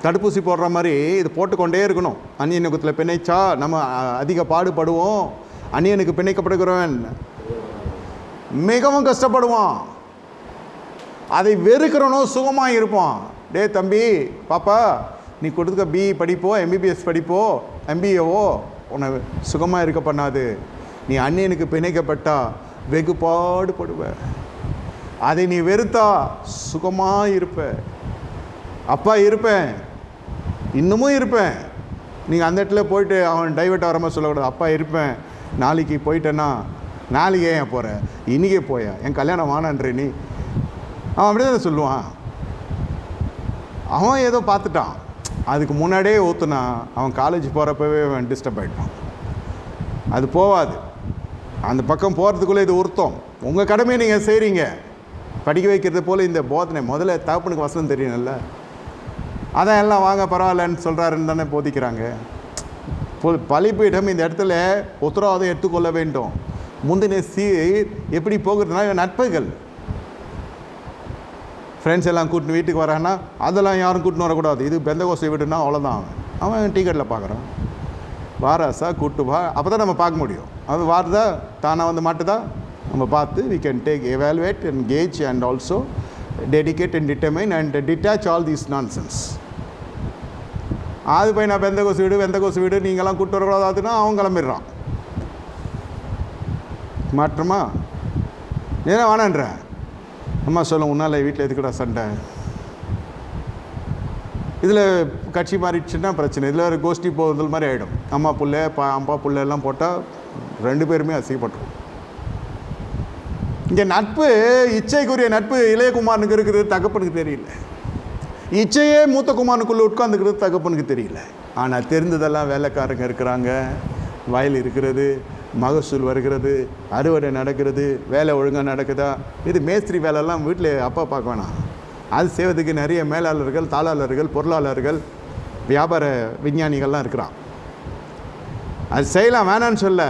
தடுப்பூசி போடுற மாதிரி இது போட்டுக்கொண்டே இருக்கணும். அந்நிய நோக்கத்தில் பிணைச்சா நம்ம அதிக பாடுபடுவோம். அந்நியனுக்கு பிணைக்கப்படுகிறவன் மிகவும் கஷ்டப்படுவான். அதை வெறுக்கிறனும் சுகமாக இருப்பான். டே தம்பி, பாப்பா, நீ கொடுத்துக்க BE படிப்போ, MBBS படிப்போ, MBAவோ உன்னை சுகமாக இருக்க பண்ணாது. நீ அந்நியனுக்கு பிணைக்கப்பட்டா வெகு பாடுபடுவ. அதை நீ வெறுத்தா சுகமாக இருப்ப. அப்பா இருப்பேன், இன்னமும் இருப்பேன். நீங்கள் அந்த இடத்துல போயிட்டு அவன் டைவர்ட் ஆகிற மாதிரி சொல்லக்கூடாது. அப்பா இருப்பேன், நாளைக்கு போயிட்டேன்னா நாளைக்கு ஏன் போகிற, இன்றைக்கே போயா, என் கல்யாணம் வானான்ற நீ. அவன் அப்படி தானே சொல்லுவான். அவன் ஏதோ பார்த்துட்டான். அதுக்கு முன்னாடியே ஊற்றுனா அவன் காலேஜ் போகிறப்பவே அவன் டிஸ்டர்ப் ஆகிட்டான். அது போகாது. அந்த பக்கம் போகிறதுக்குள்ளே இது உறுத்தம். உங்கள் கடமையை நீங்கள் செய்கிறீங்க. படிக்க வைக்கிறது போல் இந்த போதனை முதல்ல தகப்பனுக்கு வசனம் தெரியணும்ல. அதான் எல்லாம் வாங்க பரவாயில்லன்னு சொல்கிறாருன்னு தானே போதிக்கிறாங்க. பலிப்பீடம் இந்த இடத்துல உத்தரவாதம் எடுத்துக்கொள்ள வேண்டும். முந்தின எப்படி போகிறதுனா நட்புகள். ஃப்ரெண்ட்ஸ் எல்லாம் கூட்டின்னு வீட்டுக்கு வரான்னா அதெல்லாம் யாரும் கூட்டின்னு வரக்கூடாது. இது பெந்தகோஸ்தே வீடுனா அவ்வளோதான். அவன் டிக்கெட்டில் பார்க்குறான். வாராசா கூட்டு வா, அப்போ தான் நம்ம பார்க்க முடியும். அது வாரதா தானாக வந்து மாட்டுதா நம்ம பார்த்து we can take evaluate and gauge and also dedicate and determine and detach all these nonsense. அது போய் நான் வெந்தகோசு வீடு நீங்களாம் கூட்டு வரக்கூடாதுன்னா அவன் கிளம்பிடுறான். மாற்றமா ஏன்னா வேணான்ற அம்மா சொல்ல உன்னால் வீட்டில் எதுக்குடா சண்டை. இதில் கட்சி மாறிடுச்சுன்னா பிரச்சனை. இதில் ஒரு கோஷ்டி போகுதல் மாதிரி ஆகிடும். அம்மா புள்ள அப்பா புள்ள எல்லாம் போட்டால் 2 பேருமே அசிங்கப்பட்டுரும். இங்கே நட்பு, இச்சைக்குரிய நட்பு இளையகுமாரனுக்கு இருக்கிறது தகப்பனுக்கு தெரியல. இச்சையே மூத்த குமாரனுக்குள்ளே உட்காந்துக்கிறது தகப்பனுக்கு தெரியல. ஆனால் தெரிந்ததெல்லாம் வேலைக்காரங்க இருக்கிறாங்க, வயல் இருக்கிறது, மகசூல் வருகிறது, அறுவடை நடக்கிறது, வேலை ஒழுங்காக நடக்குதா. இது மேஸ்திரி வேலைலாம் வீட்டில் அப்பா பார்க்க வேணாம். அது செய்வதுக்கு நிறைய மேலாளர்கள், தாளாளர்கள், பொருளாளர்கள், வியாபார விஞ்ஞானிகள்லாம் இருக்கிறான். அது செய்யலாம் வேணான்னு சொல்ல.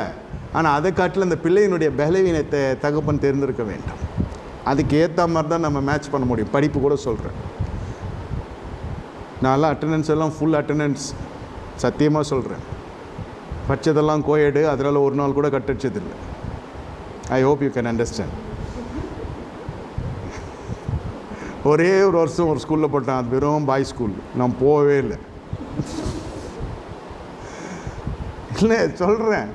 ஆனால் அதை காட்டில் அந்த பிள்ளையினுடைய பலவீனத்தை தகப்பன் தெரிந்திருக்க வேண்டும். அதுக்கு ஏற்ற மாதிரி தான் நம்ம மேட்ச் பண்ண முடியும். படிப்பு கூட சொல்கிறேன், நான்லாம் அட்டண்டன்ஸ் எல்லாம் ஃபுல் அட்டண்டன்ஸ், சத்தியமாக சொல்கிறேன். படித்ததெல்லாம் கோயெடு, அதனால் ஒரு நாள் கூட கட் அடிச்சதில்லை. I hope you can understand. ஒரே ஒரு வருஷம் ஒரு ஸ்கூலில் போட்டேன், அது வெறும் பாய் ஸ்கூல், நான் போகவே இல்லை. இல்லை சொல்கிறேன்,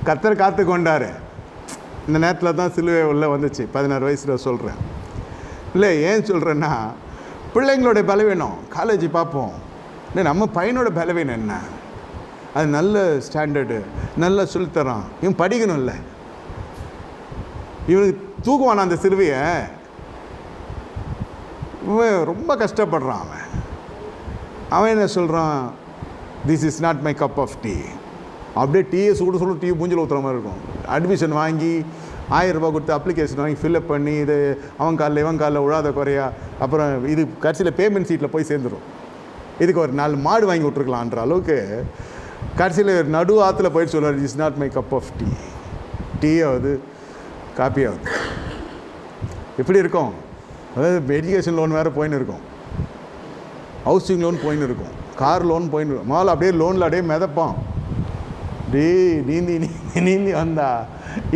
கர்த்தர் காத்து கொண்டார். இந்த நேரத்தில் தான் சிலுவை உள்ள வந்துச்சு, 16 வயசில் சொல்கிறேன். இல்லை ஏன் சொல்கிறேன்னா, பிள்ளைங்களோட பலவீனம் காலேஜ் பார்ப்போம். இல்லை நம்ம பையனோட பலவீனம் என்ன, அது நல்ல ஸ்டாண்டர்டு, நல்லா சொல்லித்தரான், இவன் படிக்கணும்ல, இவனுக்கு தூக்குவான் அந்த சிலுவையை. இவன் ரொம்ப கஷ்டப்படுறான். அவன் என்ன சொல்கிறான், this is not my cup of tea. அப்படியே டீயை சுடு டீ மூஞ்சில் ஊற்றுற மாதிரி இருக்கும். அட்மிஷன் வாங்கி 1000 ரூபா கொடுத்து அப்ளிகேஷன் வாங்கி ஃபில்அப் பண்ணி, இது அவன் காலில் இவன் காலில் விழாத குறையா, அப்புறம் இது கடைசியில் பேமெண்ட் சீட்டில் போய் சேர்ந்துடும். இதுக்கு ஒரு 4 மாடு வாங்கி விட்ருக்கலான்ற அளவுக்கு கடைசியில் நடு ஆற்றுல போயிட்டு சொல்லுவார், is not my cup of tea. Tea ஆகுது, காப்பி ஆகுது. எப்படி இருக்கும்? அதாவது எஜுகேஷன் லோன் வேறு போயின்னு இருக்கும், ஹவுசிங் லோன் போயின்னு இருக்கும், கார் லோன் போயின்னு இருக்கும். முதல்ல அப்படியே லோனில் அப்படியே மிதப்பான், நீந்தி வந்தா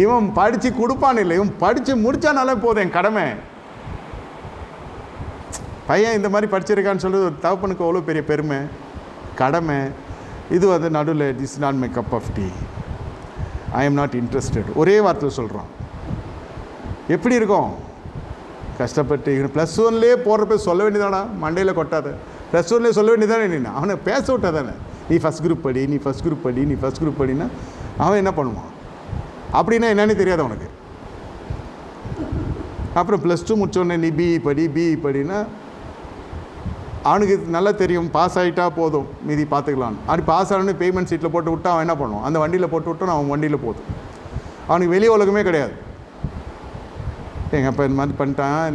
இவன் படித்து கொடுப்பான். இல்லை, இவன் படித்து முடித்தானாலே போதும், என் கடமை. பையன் இந்த மாதிரி படிச்சிருக்கான்னு சொல்லி ஒரு தகப்பனுக்கு அவ்வளோ பெரிய பெருமை, கடமை. இது வந்து நடுவில் this not my cup of tea, I am not interested, ஒரே வார்த்தை சொல்கிறான். எப்படி இருக்கும்? கஷ்டப்பட்டு +1லே போடுறப்ப சொல்ல வேண்டியதானா, மண்டையில் கொட்டாத. +1லே சொல்ல வேண்டியதானே, நீ அவனை பேச விட்டா தானே, நீ ஃபஸ்ட் குரூப் படி, நீ ஃபஸ்ட் குரூப் படி, நீ ஃபஸ்ட் குரூப் படினா அவன் என்ன பண்ணுவான்? அப்படின்னா என்னன்னு தெரியாது அவனுக்கு. அப்புறம் +2 முடிச்சோடனே நீ பிஇ படினா அவனுக்கு நல்லா தெரியும், பாஸ் ஆகிட்டா போதும், மீதி பார்த்துக்கலாம். அப்படி பாஸ் ஆனோடனே பேமெண்ட் சீட்டில் போட்டு விட்டா அவன் என்ன பண்ணுவான்? அந்த வண்டியில் போட்டு விட்டான், அவன் வண்டியில் போதும். அவனுக்கு வெளி உலகமே கிடையாது. எங்கள் அப்பா இந்த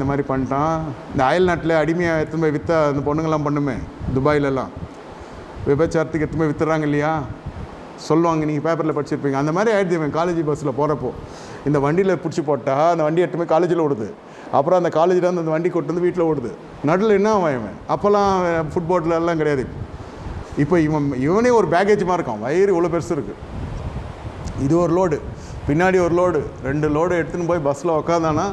மாதிரி பண்ணிட்டான். இந்த அயல் நாட்டில் அடிமையாக எடுத்துன்னு போய் விற்ற அந்த பொண்ணுங்கள்லாம் பண்ணுமே, துபாயிலெல்லாம் விபச்சாரத்துக்கு எடுத்துன்னு போய் விற்றுறாங்க இல்லையா, சொல்லுவாங்க, நீங்கள் பேப்பரில் படிச்சிருப்பீங்க. அந்த மாதிரி ஆகிடுது. இவன் காலேஜ் பஸ்ஸில் போகிறப்போ இந்த வண்டியில் பிடிச்சி போட்டால் அந்த வண்டி எடுத்து போய் காலேஜில் விடுது. அப்புறம் அந்த காலேஜில் அந்த வண்டி கொண்டு வந்து வீட்டில் ஓடுது. நடுவில் என்ன அவன்? அப்போல்லாம் ஃபுட்போர்ட்டில் எல்லாம் கிடையாது. இப்போ இவனே ஒரு பேக்கேஜ் மாதிரி இருக்கான், வயிறு இவ்வளோ பெருசு இருக்குது. இது ஒரு லோடு, பின்னாடி ஒரு லோடு, 2 லோடு எடுத்துன்னு போய் பஸ்ஸில் உக்காந்தானா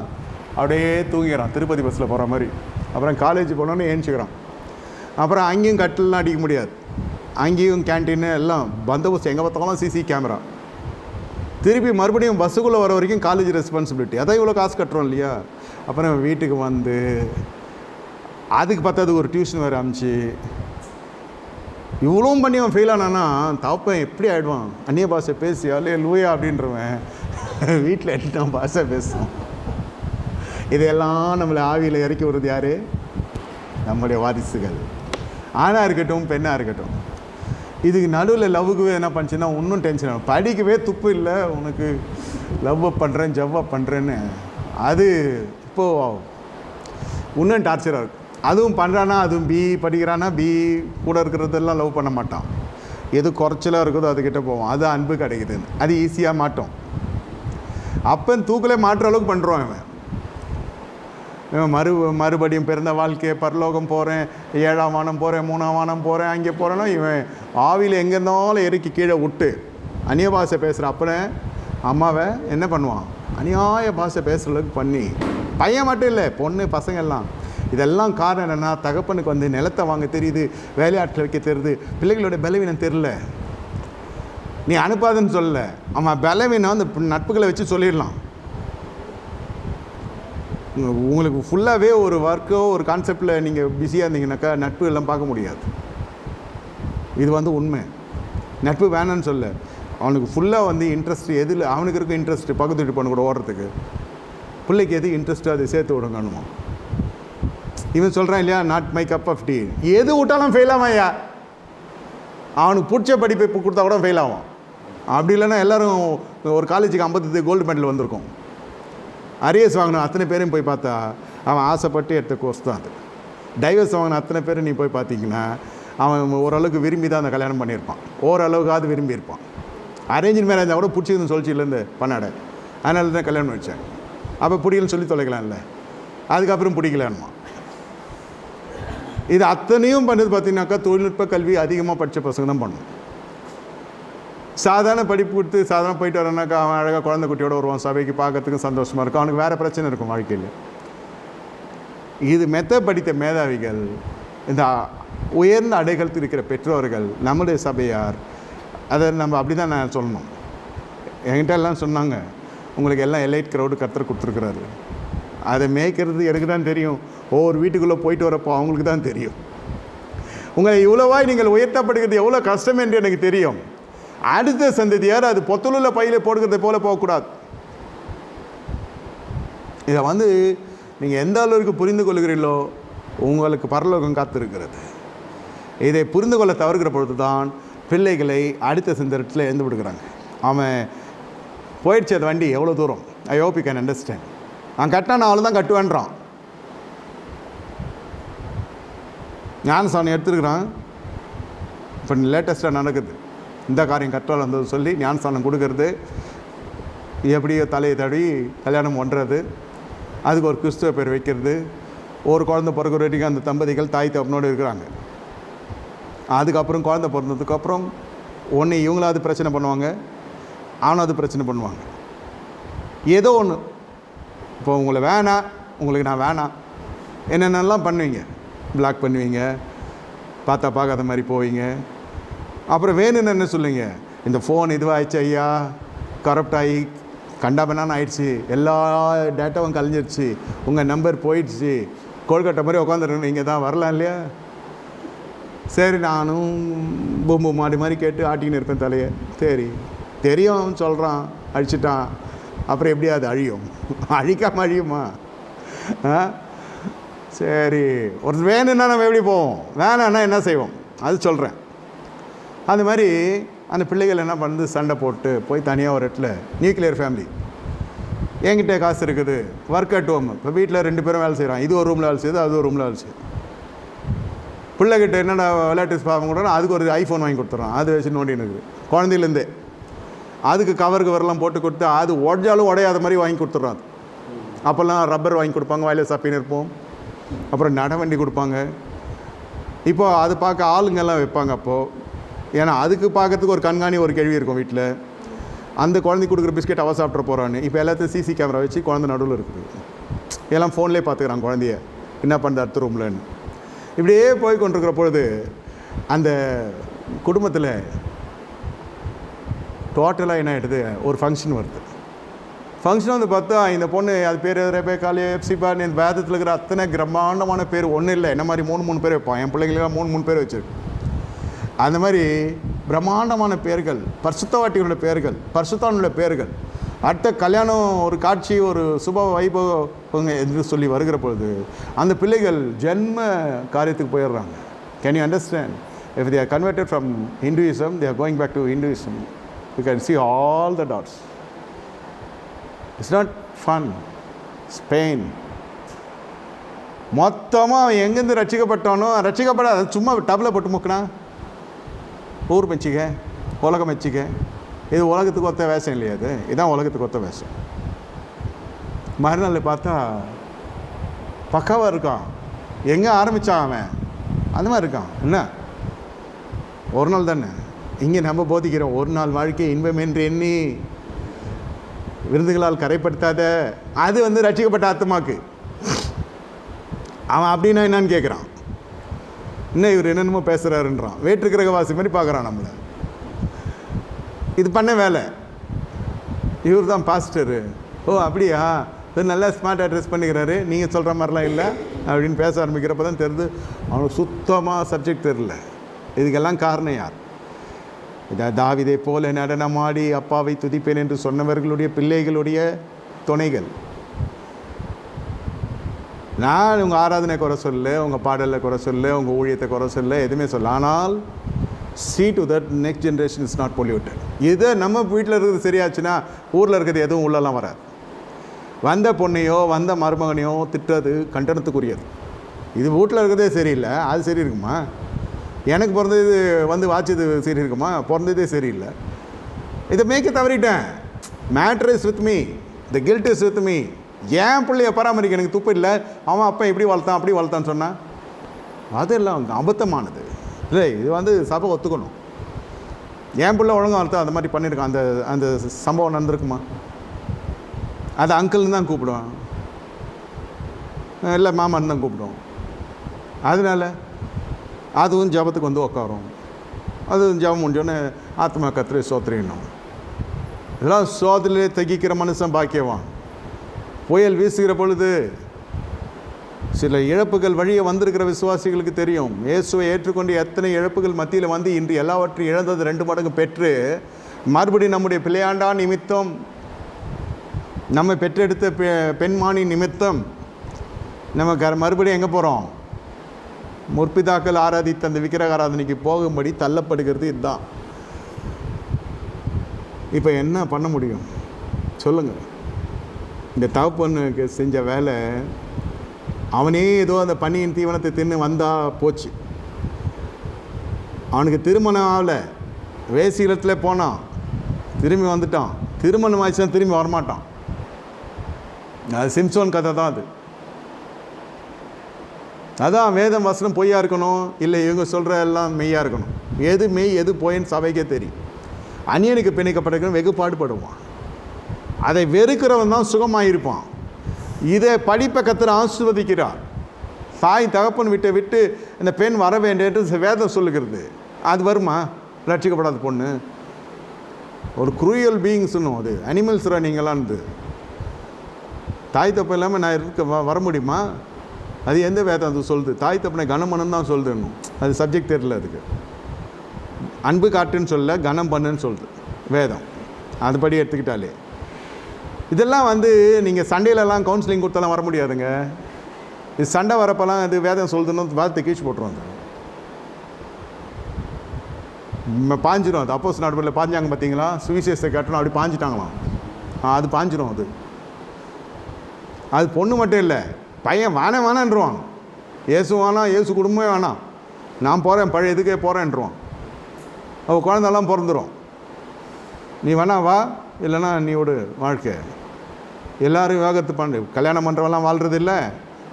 அப்படியே தூங்கிக்கிறான், திருப்பதி பஸ்ஸில் போகிற மாதிரி. அப்புறம் காலேஜ் போனோன்னே ஏஞ்சிக்கிறான். அப்புறம் அங்கேயும் கட்டிலெலாம் அடிக்க முடியாது, அங்கேயும் கேன்டீனு எல்லாம் பந்தோபஸ்து, எங்கே பார்த்தாலும் சிசி கேமரா. திருப்பி மறுபடியும் பஸ்ஸுக்குள்ளே வர வரைக்கும் காலேஜ் ரெஸ்பான்சிபிலிட்டி. அதான் இவ்வளோ காசு கட்டுறோம் இல்லையா. அப்புறம் வீட்டுக்கு வந்து அதுக்கு பார்த்தது ஒரு டியூஷன் வேறு அனுப்பிச்சு, இவ்வளவும் பண்ணி அவன் ஃபெயில் ஆனான்னா தப்பன் எப்படி ஆகிடுவான்? அந்நிய பாஷை பேசி அல்லே லூயா அப்படின்றவன் வீட்டில் என்ன பாஷை பேசுவான்? இதையெல்லாம் நம்மளை ஆவியில் இறக்கி வருது யார்? நம்முடைய வாரிசுகள், ஆணாக இருக்கட்டும் பெண்ணாக இருக்கட்டும். இதுக்கு நடுவில் லவ்வுக்கு என்ன பண்ணுச்சுன்னா இன்னும் டென்ஷன் ஆகும். படிக்கவே துப்பு இல்லை உனக்கு, லவ் பண்ணுறேன் ஜவ்வாக பண்ணுறேன்னு. அது இப்போது இன்னும் டார்ச்சராக இருக்கும். அதுவும் பண்ணுறானா, அதுவும் படிக்கிறானா, கூட இருக்கிறதெல்லாம் லவ் பண்ண மாட்டான். எது குறைச்சலாக இருக்குதோ அதுக்கிட்ட போவோம், அது அன்பு கிடைக்குதுன்னு. அது ஈஸியாக மாட்டோம். அப்போ தூக்கிலே மாட்டுற அளவுக்கு பண்ணுறோம். இவன் மறுபடியும் பிறந்த வாழ்க்கையை, பரலோகம் போகிறேன், 7ஆம் வானம் போகிறேன், 3ஆம் வானம் போகிறேன், அங்கே போகிறேன்னா இவன் ஆவியில் எங்கே இருந்தாலும் இறக்கி கீழே விட்டு அந்நிய பாஷை பேசுகிற அப்பனை அம்மாவை என்ன பண்ணுவான்? அநியாய பாஷை பேசுகிற அளவுக்கு பண்ணி, பையன் மட்டும் இல்லை, பொண்ணு பசங்க எல்லாம். இதெல்லாம் காரணம் என்னென்னா, தகப்பனுக்கு வந்து நிலத்தை வாங்க தெரியுது, வேலையாட்கள் வைக்க தெரியுது, பிள்ளைகளோட பலவீனம் தெரில. நீ அனுப்பாதுன்னு சொல்லல, அவன் பலவீனம் அந்த நட்புகளை வச்சு சொல்லிடலாம். உங்களுக்கு ஃபுல்லாகவே ஒரு ஒர்க்கோ ஒரு கான்செப்டில் நீங்கள் பிஸியாக இருந்தீங்கன்னாக்கா நட்பு எல்லாம் பார்க்க முடியாது. இது வந்து உண்மை. நட்பு வேணான்னு சொல்ல, அவனுக்கு ஃபுல்லாக வந்து இன்ட்ரெஸ்ட் எதில் அவனுக்கு இருக்க இன்ட்ரெஸ்ட்டு, பக்கத்து வீட்டு பொண்ணு கூட ஓடுறதுக்கு, பிள்ளைக்கு எது இன்ட்ரெஸ்ட்டோ அதை சேர்த்து விடுங்கணுமா. இவன் சொல்கிறான் இல்லையா, not my cup of tea. எது விட்டாலும் ஃபெயில் ஆவான்யா. அவனுக்கு பிடிச்ச படிப்பை இப்போ கொடுத்தா கூட ஃபெயில் ஆவான். அப்படி இல்லைன்னா எல்லோரும் ஒரு காலேஜுக்கு 50 கோல்டு மெடல் வந்திருக்கும். அரியர்ஸ் வாங்கின அத்தனை பேரையும் போய் பார்த்தா அவன் ஆசைப்பட்டு எடுத்த கோர்ஸ் தான் அது. டைவர்ஸ் வாங்கின அத்தனை பேரும் நீ போய் பார்த்தீங்கன்னா அவன் ஓரளவுக்கு விரும்பி தான் அந்த கல்யாணம் பண்ணியிருப்பான், ஓரளவுக்காவது விரும்பியிருப்பான். அரேஞ்ச் மேரேஜ் கூட பிடிச்சிருந்து சொல்லிச்சிலேருந்து பண்ணாட, அதனால தான் கல்யாணம் வச்சேன். அப்போ பிடிக்கலன்னு சொல்லி தொலைக்கலாம்ல, அதுக்கப்புறம் பிடிக்கலான்மா. இது அத்தனையும் பண்ணது பார்த்தீங்கன்னாக்கா தொழில்நுட்ப கல்வி அதிகமாக படித்த பசங்க தான் பண்ணணும். சாதாரண படிப்பு கொடுத்து சாதாரண போயிட்டு வரனாக்கா அவன் அழகாக குழந்தை குட்டியோடு வருவான், சபைக்கு பார்க்கறதுக்கும் சந்தோஷமாக இருக்கும், அவனுக்கு வேறு பிரச்சனை இருக்கும் வாழ்க்கையில். இது படித்த மேதாவிகள், இந்த உயர்ந்த அடைகளத்தில் இருக்கிற பெற்றோர்கள், நம்முடைய சபையார், அதை நம்ம அப்படி தான் நான் சொல்லணும். என்கிட்ட எல்லாம் சொன்னாங்க, உங்களுக்கு எல்லாம் எலைட் க்ரௌடு கர்த்தர் கொடுத்துருக்குறாரு, அதை மேய்க்கிறது எனக்கு தான் தெரியும், ஒவ்வொரு வீட்டுக்குள்ளே போயிட்டு வரப்போ அவங்களுக்கு தான் தெரியும். உங்களை இவ்வளோவாய் நீங்கள் உயர்த்தப்படுகிறது எவ்வளோ கஷ்டம் என்று எனக்கு தெரியும். அடுத்த சந்ததியார் அது பொத்தலுள்ள பையில போடுகிறத போல போகக்கூடாது. இதை நீங்கள் எந்த அளவுக்கு புரிந்து கொள்கிறீர்களோ உங்களுக்கு பரலோகம் காத்திருக்கிறது. இதை புரிந்து கொள்ள தவறுகிற பொழுது தான் பிள்ளைகளை அடுத்த சந்தர்ப்பத்தில் எழுந்து விடுகிறாங்க. அவன் போயிடுச்சு அது வண்டி எவ்வளோ தூரம், ஐ ஹோப் யூ கேன் அண்டர்ஸ்டாண்ட். அவன் கட்டினா நான் அவ்வளோ தான் கட்டுவேன்றான். ஞானஸ்தானம் எடுத்துருக்குறான். இப்போ லேட்டஸ்ட்டாக நடக்குது இந்த காரியம், கற்றால் வந்தது சொல்லி ஞானஸ்தானம் கொடுக்கறது, எப்படியோ தலையை தடவி கல்யாணம் பண்ணுறது, அதுக்கு ஒரு கிறிஸ்துவ பேர் வைக்கிறது, ஒரு குழந்தை பிறகுற வரைக்கும் அந்த தம்பதிகள் தாய் தப்பனோடு இருக்கிறாங்க. அதுக்கப்புறம் குழந்தை பிறந்ததுக்கப்புறம் ஒன்று இவங்களாவது பிரச்சனை பண்ணுவாங்க, அவனாவது பிரச்சனை பண்ணுவாங்க, ஏதோ ஒன்று. இப்போ உங்களை வேணாம், உங்களுக்கு நான் வேணாம், என்னென்னலாம் பண்ணுவீங்க, பிளாக் பண்ணுவீங்க, பார்த்தா பார்க்காத மாதிரி போவீங்க. அப்புறம் வேணும்னு என்ன சொல்லுங்க, இந்த ஃபோன் இதுவாகிடுச்சு ஐயா, கரப்ட் ஆகி கண்டாபனான்னு ஆயிடுச்சு, எல்லா டேட்டாவும் கலைஞ்சிருச்சு, உங்கள் நம்பர் போயிடுச்சு, கோல்கட்டை மாதிரி உட்காந்துருக்கணும், நீங்கள் தான் வரலாம் இல்லையா. சரி, நானும் பூம்பு மாடி மாதிரி கேட்டு ஆட்டின்னு இருப்பேன் தலையை. சரி, தெரியும் சொல்கிறான், அழிச்சிட்டான், அப்புறம் எப்படி அது அழியும்? அழிக்காமல் அழியுமா? சரி, ஒரு வேணும்னா நம்ம எப்படி போவோம், வேணான்னா என்ன செய்வோம், அது சொல்கிறேன். அந்த மாதிரி அந்த பிள்ளைகள் என்ன பண்ணுது, சண்டை போட்டு போய் தனியாக ஒரு இடத்துல நியூக்ளியர் ஃபேமிலி, என்கிட்ட காசு இருக்குது, ஒர்க் அட் ஹோம். இப்போ வீட்டில் 2 பேரும் வேலை செய்கிறான், இது ஒரு ரூமில் வேலை செய்யுது, அது ஒரு ரூமில் வேலை செய்யுது. பிள்ளைகிட்ட என்னென்ன விளையாட்டு பார்க்க கூட அதுக்கு ஒரு ஐஃபோன் வாங்கி கொடுத்துட்றான், அது வச்சு நோண்டின்னு இருக்குது குழந்தையிலேருந்தே. அதுக்கு கவருக்கு வரலாம் போட்டு கொடுத்து அது உடஞ்சாலும் உடையாத மாதிரி வாங்கி கொடுத்துட்றான். அப்போல்லாம் ரப்பர் வாங்கி கொடுப்பாங்க, வாயில சப்பின்னு இருப்போம், அப்புறம் நடவண்டி கொடுப்பாங்க. இப்போ அது பார்க்க ஆளுங்கெல்லாம் வைப்பாங்க. அப்போது ஏன்னா அதுக்கு பார்க்கறதுக்கு ஒரு கண்காணி ஒரு கேள்வி இருக்கும் வீட்டில், அந்த குழந்தைக்கு கொடுக்குற பிஸ்கெட் அவ சாப்பிட்ற போகிறான்னு. இப்போ எல்லாத்தையும் சிசி கேமரா வச்சு குழந்தை நடுவில் இருக்குது, எல்லாம் ஃபோன்லேயே பார்த்துக்கிறாங்க குழந்தைய என்ன பண்ணுறது அடுத்த ரூம்லன்னு. இப்படியே போய் கொண்டிருக்கிற பொழுது அந்த குடும்பத்தில் டோட்டலாக என்ன ஆகிடுது, ஒரு ஃபங்க்ஷன் வருது. ஃபங்க்ஷன் பார்த்தா இந்த பொண்ணு, அது பேர் ரெபேக்காலே, எப்சிபான்னு, இந்த வேதத்தில் இருக்கிற அத்தனை பிரம்மாண்டமான பேர் ஒன்றும் இல்லை, என்ன மாதிரி 3 பேர் வைப்பான். என் பிள்ளைங்களுக்கெல்லாம் 3 பேர் வச்சுருக்கு. அந்த மாதிரி பிரம்மாண்டமான பேர்கள், பரிசுத்தவாட்டிகளோட பேர்கள், பரிசுத்தானோட பேர்கள், அடுத்த கல்யாணம் ஒரு காட்சி, ஒரு சுப வைபவங்க என்று சொல்லி வருகிற பொழுது அந்த பிள்ளைகள் ஜென்ம காரியத்துக்கு போயிடுறாங்க. Can you understand? If they are converted from Hinduism, they are going back to Hinduism. You can see all the dots. It's not fun. Spain மொத்தமாக எங்கேருந்து ரட்சிக்கப்பட்டானோ, ரட்சிக்கப்படாத சும்மா டப்பில் போட்டு முக்கினா, ஊர் மெச்சிக்க, உலகம் மெச்சிக்க. இது உலகத்துக்கு ஒத்த வேஷம் இல்லையா? அது இதுதான் உலகத்துக்கு ஒத்த வேஷம். மறுநாள் பார்த்தா பக்காவாக இருக்கான், எங்கே ஆரம்பித்தான் அவன் அந்த மாதிரி இருக்கான். என்ன ஒரு நாள் தானே இங்கே நம்ம போதிக்கிறோம், ஒரு நாள் வாழ்க்கை இன்பம் என்று எண்ணி விருந்துகளால் கரைப்படுத்தாத. அது ரட்சிக்கப்பட்ட ஆத்மாக்கு. அவன் அப்படின்னா என்னன்னு கேட்குறான், இன்னும் இவர் என்னென்னமோ பேசுகிறாருன்றான், வேற்றுக்கிரகவாசி மாதிரி பார்க்குறான் நம்மளை. இது பண்ண வேலை, இவர் தான் பாஸ்டரு. ஓ அப்படியா, இது நல்லா ஸ்மார்ட்டாக ட்ரெஸ் பண்ணிக்கிறாரு, நீங்கள் சொல்கிற மாதிரிலாம் இல்லை அப்படின்னு பேச ஆரம்பிக்கிறப்ப தான் தெரியுது அவனுக்கு சுத்தமாக சப்ஜெக்ட் தெரில. இதுக்கெல்லாம் காரணம் யார்? தாவீதை போல நடனமாடி அப்பாவை துதிப்பேன் என்று சொன்னவர்களுடைய பிள்ளைகளுடைய துணைகள். நான் உங்கள் ஆராதனை குறை சொல்ல, உங்கள் பாடலில் குறை சொல்ல, உங்கள் ஊழியத்தை குறை சொல்ல, எதுவுமே சொல்ல. ஆனால் see to that next generation is not polluted. இதை நம்ம வீட்டில் இருக்கிறது சரியாச்சுன்னா ஊரில் இருக்கிறது எதுவும் உள்ளெல்லாம் வராது. வந்த பொண்ணையோ வந்த மருமகனையோ திட்டுறது கண்டனத்துக்குரியது. இது வீட்டில் இருக்கிறதே சரியில்லை, அது சரி இருக்குமா? எனக்கு பிறந்தது வாட்சது சரி இருக்குமா? பிறந்ததே சரியில்லை. இதை மேய்க்க தவறிட்டேன். Matter is with me, the guilt is with me. ஏன் பிள்ளைய பராமரிக்க எனக்கு துப்பு இல்லை, அவன் அப்பா இப்படி வளர்த்தான் அப்படி வளர்த்தான்னு சொன்னான், அதெல்லாம் அபத்தமானது இல்லை. இது சபை ஒத்துக்கணும். என் பிள்ளை ஒழுங்காக வளர்த்தா அந்த மாதிரி பண்ணியிருக்கான், அந்த அந்த சம்பவம் நடந்திருக்குமா? அது அங்கிள்னு தான் கூப்பிடுவான், இல்லை மாமான்னு தான் கூப்பிடுவோம். அதனால் அதுவும் ஜபத்துக்கு உட்காரும். அது ஜபம் முடிஞ்சோடனே ஆத்மா கத்திரி சோத்திரிக்கணும். இதெல்லாம் சோதனையிலே தகிக்கிற மனுஷன் பாக்கியவான். புயல் வீசுகிற பொழுது சில இழப்புகள் வழியே வந்திருக்கிற விசுவாசிகளுக்கு தெரியும். இயேசுவை ஏற்றுக்கொண்டு எத்தனை இழப்புகள் மத்தியில் வந்து இன்று எல்லாவற்றையும் இழந்தது 2 மடங்கு பெற்று மறுபடியும் நம்முடைய பிள்ளையாண்டா நிமித்தம், நம்ம பெற்றெடுத்த பெண்மானி நிமித்தம் நம்ம மறுபடியும் எங்கே போகிறோம்? முற்பிதாக்கள் ஆராதித்த அந்த விக்கிரக ஆராதனைக்கு போகும்படி தள்ளப்படுகிறது. இதுதான். இப்போ என்ன பண்ண முடியும் சொல்லுங்கள்? இந்த தகப்பனுக்கு செஞ்ச வேலை, அவனே ஏதோ அந்த பன்னியின் தீவனத்தை தின்னு வந்தால் போச்சு. அவனுக்கு திருமணம் ஆகலை, வேசியிலத்தில் போனான், திரும்பி வந்துட்டான். திருமணம் ஆயிடுச்சுன்னா திரும்பி வரமாட்டான். அது சிம்சோன் கதை தான். அதான் வேதம் வசனம் பொய்யா இருக்கணும், இல்லை இவங்க சொல்கிற எல்லாம் மெய்யாக இருக்கணும். எது மெய் எது பொய்ன்னு சபைக்கே தெரியும். அந்நியனுக்கு பிணைக்கப்பட்டிருக்கணும், வெகு பாடுபடுவான். அதை வெறுக்கிறவன் தான் சுகமாக இருப்பான். இதை படிப்பை கர்த்தர் ஆசீர்வதிக்கிறார். தாய் தகப்பன் விட்டு இந்த பெண் வர வேண்டிய வேதம் சொல்லுகிறது. அது வருமா? ரட்சிக்கப்படாத பொண்ணு ஒரு குரூயல் பீயிங்ஸ்னும், அது அனிமல்ஸ் நீங்களாம். தாய் தப்பு இல்லாமல் நான் வர முடியுமா? அது எந்த வேதம் அது சொல்லுது? தாய் தப்பனை கனம் தான் சொல்லுதுன்னும். அது சப்ஜெக்ட் தெரியல. அதுக்கு அன்பு காட்டுன்னு சொல்ல, கனம் பண்ணுன்னு சொல்லுது வேதம். அதுபடி எடுத்துக்கிட்டாலே இதெல்லாம் நீங்கள் சண்டையிலலாம் கவுன்சிலிங் கொடுத்தாலாம் வர முடியாதுங்க. இது சண்டை வரப்பெல்லாம் அது வேதம் சொல்லுதுன்னு வார்த்தை கீழ்ச்சி போட்டுருவாங்க. பாஞ்சிரும். அது அப்போஸ் நாடுகளில் பாஞ்சாங்க பார்த்தீங்களா? சுவிசேஷத்தை கட்டணும் அப்படி பாஞ்சிட்டாங்களாம். அது பாஞ்சிரும். அது பொண்ணு மட்டும் இல்லை, பையன் வேணான்றுவான். இயேசு வேணாம், இயேசு குடும்பமே வேணாம், நான் போகிறேன், பழைய இதுக்கே போகிறேன்ருவான். அவள் குழந்தெல்லாம் பிறந்துடும். நீ வேணா வா, இல்லைன்னா நீ விடு வாழ்க்கை. எல்லோரும் விவாகரத்து பண்ணு. கல்யாணம் பண்ணுறவெல்லாம் வாழ்கிறது இல்லை,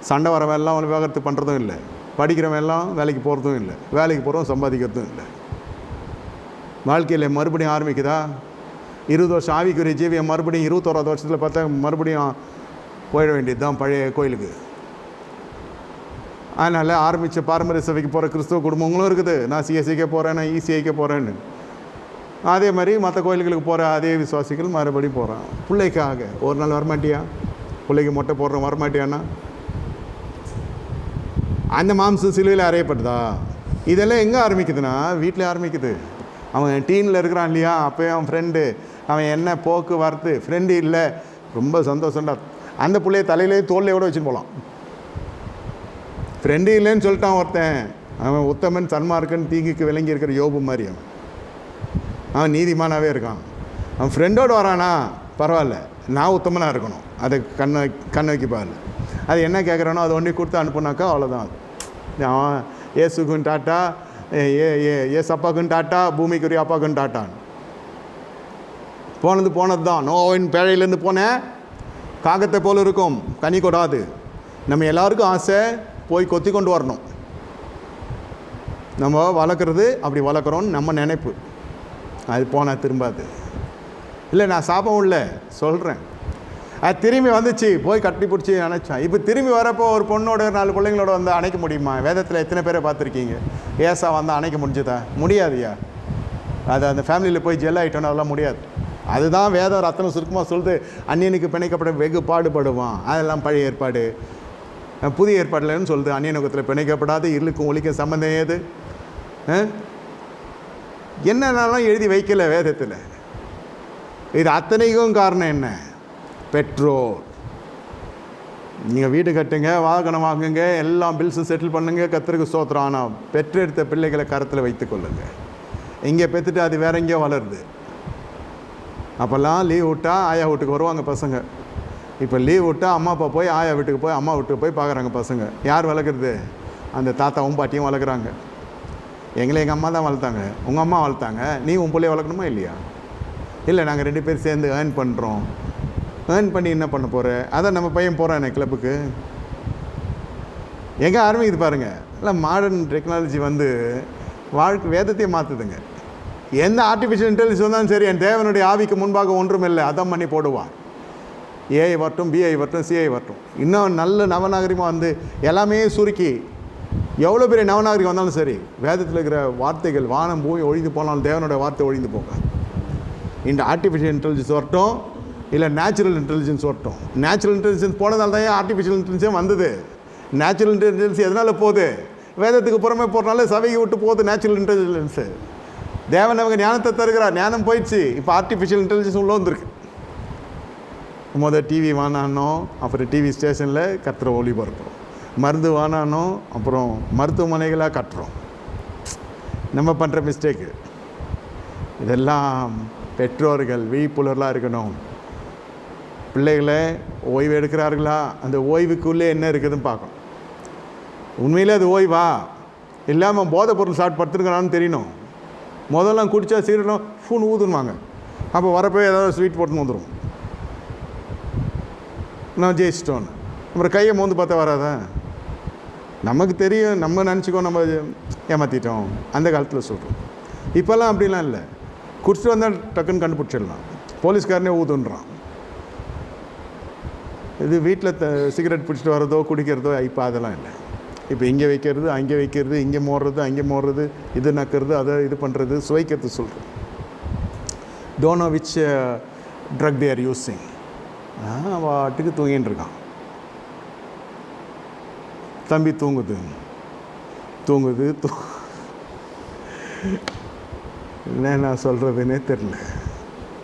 சண்டை வரவெல்லாம் விவாகரத்து பண்ணுறதும் இல்லை, படிக்கிறவெல்லாம் வேலைக்கு போகிறதும் இல்லை, வேலைக்கு போகிறதும் சம்பாதிக்கிறதும் இல்லை. வாழ்க்கையில் மறுபடியும் ஆரம்பிக்குதா? 20 வருஷம் ஆவிக்குரிய ஜீவியை மறுபடியும் 21வது வருஷத்தில் பார்த்தா மறுபடியும் போயிட வேண்டியது தான் பழைய கோயிலுக்கு. அதனால் ஆரம்பித்த பாரம்பரிய சபைக்கு போகிற கிறிஸ்துவ குடும்பங்களும் இருக்குது. நான் சிஎஸ்சிக்கே போகிறேன், நான் இசிஐக்கே போகிறேன்னு. அதே மாதிரி மற்ற கோயில்களுக்கு போகிற அதே விசுவாசிகள் மறுபடியும் போகிறான். பிள்ளைக்காக ஒரு நாள் வரமாட்டியா? பிள்ளைக்கு மொட்டை போடுறோம் வரமாட்டியான்னா அந்த மாம்சம் சிலுவையில் அறையப்படுதா? இதெல்லாம் எங்கே ஆரம்பிக்குதுன்னா வீட்டில் ஆரம்பிக்குது. அவன் டீனில் இருக்கிறான் இல்லையா, அப்போயே அவன் ஃப்ரெண்டு, அவன் என்ன போக்கு வரத்து ஃப்ரெண்டு இல்லை, ரொம்ப சந்தோஷம்டா. அந்த பிள்ளைய தலையிலே தோல்லையோடு வச்சுன்னு போகலாம். ஃப்ரெண்டு இல்லைன்னு சொல்லிட்டான் ஒருத்தன். அவன் உத்தமன் சன்மார்க்கன் தீங்குக்கு விளங்கி இருக்கிற யோபு மாதிரி. அவன் நீதிமானாகவே இருக்கான். அவன் ஃப்ரெண்டோடு வரானா பரவாயில்ல, நான் உத்தமனாக இருக்கணும். அதை கண்ணை வைக்க பாரு. அது என்ன கேட்குறானோ அதை ஒன்றி கொடுத்து அனுப்புனாக்கா அவ்வளோதான். அவன் ஏசுக்குன்னு டாட்டா, ஏசு அப்பாக்குன்னு டாட்டா, பூமிக்குரிய அப்பாக்குன்னு டாட்டான். போனது தான். நோவின் பேழையிலேருந்து போனேன், காகத்தை போல் இருக்கும், கனி கொடாது. நம்ம எல்லாருக்கும் ஆசை போய் கொத்தி கொண்டு வரணும். நம்ம வளர்க்குறது அப்படி வளர்க்குறோன்னு நம்ம நினைப்பு. அது போனால் திரும்பாது. இல்லை நான் சாபம் இல்லை சொல்கிறேன். அது திரும்பி வந்துச்சு, போய் கட்டி பிடிச்சி நினச்சான். இப்போ திரும்பி வரப்போ ஒரு பொண்ணோட 4 பிள்ளைங்களோட வந்து அணைக்க முடியுமா? வேதத்தில் எத்தனை பேரை பார்த்துருக்கீங்க? ஏசா வந்து அணைக்க முடிஞ்சதா? முடியாதுயா. அது அந்த ஃபேமிலியில் போய் ஜெல் ஆகிட்டோன்னு அதெல்லாம் முடியாது. அதுதான் வேதம் ரத்தனம் சுருக்கமாக சொல்லுது. அந்நியனுக்கு பிணைக்கப்பட வெகு பாடுபடுவான். அதெல்லாம் பழைய ஏற்பாடு. புதிய ஏற்பாடுலன்னு சொல்லுது அந்நியனுக்கத்தில் பிணைக்கப்படாது இருளுக்கும் ஒளிக்கும் சம்மந்தம் ஏது? என்னென்னலாம் எழுதி வைக்கல வேதத்தில். இது அத்தனைக்கும் காரணம் என்ன? பெற்றோர். நீங்கள் வீடு கட்டுங்க, வாகனம் வாங்குங்க, எல்லாம் பில்ஸும் செட்டில் பண்ணுங்க, கர்த்தருக்கு ஸ்தோத்திரம். ஆனால் பெற்றெடுத்த பிள்ளைகளை கருத்தில் வைத்து கொள்ளுங்க. இங்கே பெற்றுட்டு அது வேற எங்கேயோ வளருது. அப்போல்லாம் லீவ் விட்டால் ஆயா வீட்டுக்கு வருவாங்க பசங்க. இப்போ லீவ் விட்டால் அம்மா அப்பா போய் ஆயா வீட்டுக்கு போய் அம்மா வீட்டுக்கு போய் பார்க்குறாங்க பசங்க. யார் வளர்க்குறது? அந்த தாத்தாவும் பாட்டியும் வளர்க்குறாங்க. எங்களை எங்கள் அம்மா தான் வளர்த்தாங்க, உங்கள் அம்மா வளர்த்தாங்க, நீ உன் பிள்ளைய வளர்க்கணுமா இல்லையா? இல்லை, நாங்கள் 2 பேர் சேர்ந்து ஏர்ன் பண்ணுறோம். ஏர்ன் பண்ணி என்ன பண்ண போகிற? அதான் நம்ம பையன் போகிறான் கிளப்புக்கு. எங்கே ஆரம்பிக்குது பாருங்கள். இல்லை மாடர்ன் டெக்னாலஜி வந்து வாழ்க்கை வேதத்தையே மாற்றுதுங்க. எந்த ஆர்டிஃபிஷியல் இன்டெலிஜென்ஸ் வந்தாலும் சரி, என் தேவனுடைய ஆவிக்கு முன்பாக ஒன்றும் இல்லை, அதான் பண்ணி போடுவான். ஏஐ வரட்டும், பிஐ வரட்டும், சிஐ வரட்டும், இன்னும் நல்ல நவநாகரிகமாக வந்து எல்லாமே சுருக்கி எவ்வளோ பெரிய நவநாகரிகம் வந்தாலும் சரி, வேதத்தில் இருக்கிற வார்த்தைகள் வானம் பூமி ஒழிந்து போனாலும் தேவனுடைய வார்த்தை ஒழிந்து போக. இந்த ஆர்டிஃபிஷியல் இன்டெலிஜென்ஸ் வரட்டும், இல்லை நேச்சுரல் இன்டெலிஜென்ஸ் வரட்டும். நேச்சுரல் இன்டெலிஜென்ஸ் போனதால் தான் ஆர்டிஃபிஷியல் இன்டெலிஜென்ஸே வந்தது. நேச்சுரல் இன்டெலிஜென்ஸ் எதனால் போகுது? வேதத்துக்கு புறமே போகிறனால சபையை விட்டு போகுது நேச்சுரல் இன்டெலிஜென்ஸு. தேவன் அவங்க ஞானத்தை தருகிறார், ஞானம் போயிடுச்சு, இப்போ ஆர்டிஃபிஷியல் இன்டெலிஜென்ஸ் உள்ள வந்துருக்கு. முதல் டிவி வாங்கினோம், அப்புறம் டிவி ஸ்டேஷனில் கத்துற ஒளிபரப்புறோம். மருந்து வாங்கினோம், அப்புறம் மருத்துவமனைகளாக கட்டுறோம். நம்ம பண்ணுற மிஸ்டேக்கு இதெல்லாம். பெற்றோர்கள் விழிப்புணர்வாக இருக்கணும். பிள்ளைகளை ஓய்வு எடுக்கிறார்களா, அந்த ஓய்வுக்குள்ளே என்ன இருக்குதுன்னு பார்க்கணும். உண்மையிலே அது ஓய்வா இல்லாமல் போதை பொருள் சாப்பிட்டு படுத்துருக்கிறான்னு தெரியணும். முதல்லாம் குடித்தா சீரணும் ஃபோன் ஊதுன்னுவாங்க. அப்போ வரப்போ ஏதாவது ஸ்வீட் போட்டுன்னு வந்துடும், நான் ஜெயிச்சிட்டோன்னு. அப்புறம் கையை மோந்து பார்த்தா வராதா? நமக்கு தெரியும், நம்ம நினச்சிக்கோ நம்ம ஏமாற்றிட்டோம். அந்த காலத்தில் சொல்கிறோம். இப்போல்லாம் அப்படிலாம் இல்லை. குடிச்சிட்டு வந்தால் டக்குன்னு கண்டுபிடிச்சிடலாம். போலீஸ்காரனே ஊதுன்றான். இது வீட்டில் சிகரெட் பிடிச்சிட்டு வரதோ குடிக்கிறதோ இப்போ அதெல்லாம் இல்லை. இப்போ இங்கே வைக்கிறது, அங்கே வைக்கிறது, இங்கே மோடுறது, அங்கே மோடுறது, இது நக்கிறது, அதை இது பண்ணுறது, சுவைக்கிறது சொல்கிறது. Don't know which drug they are using. வாட்டுக்கு தூங்கின்னு இருக்கான். தம்பி தூங்குது தூங்குது என்ன நான் சொல்கிறதுன்னே தெரில.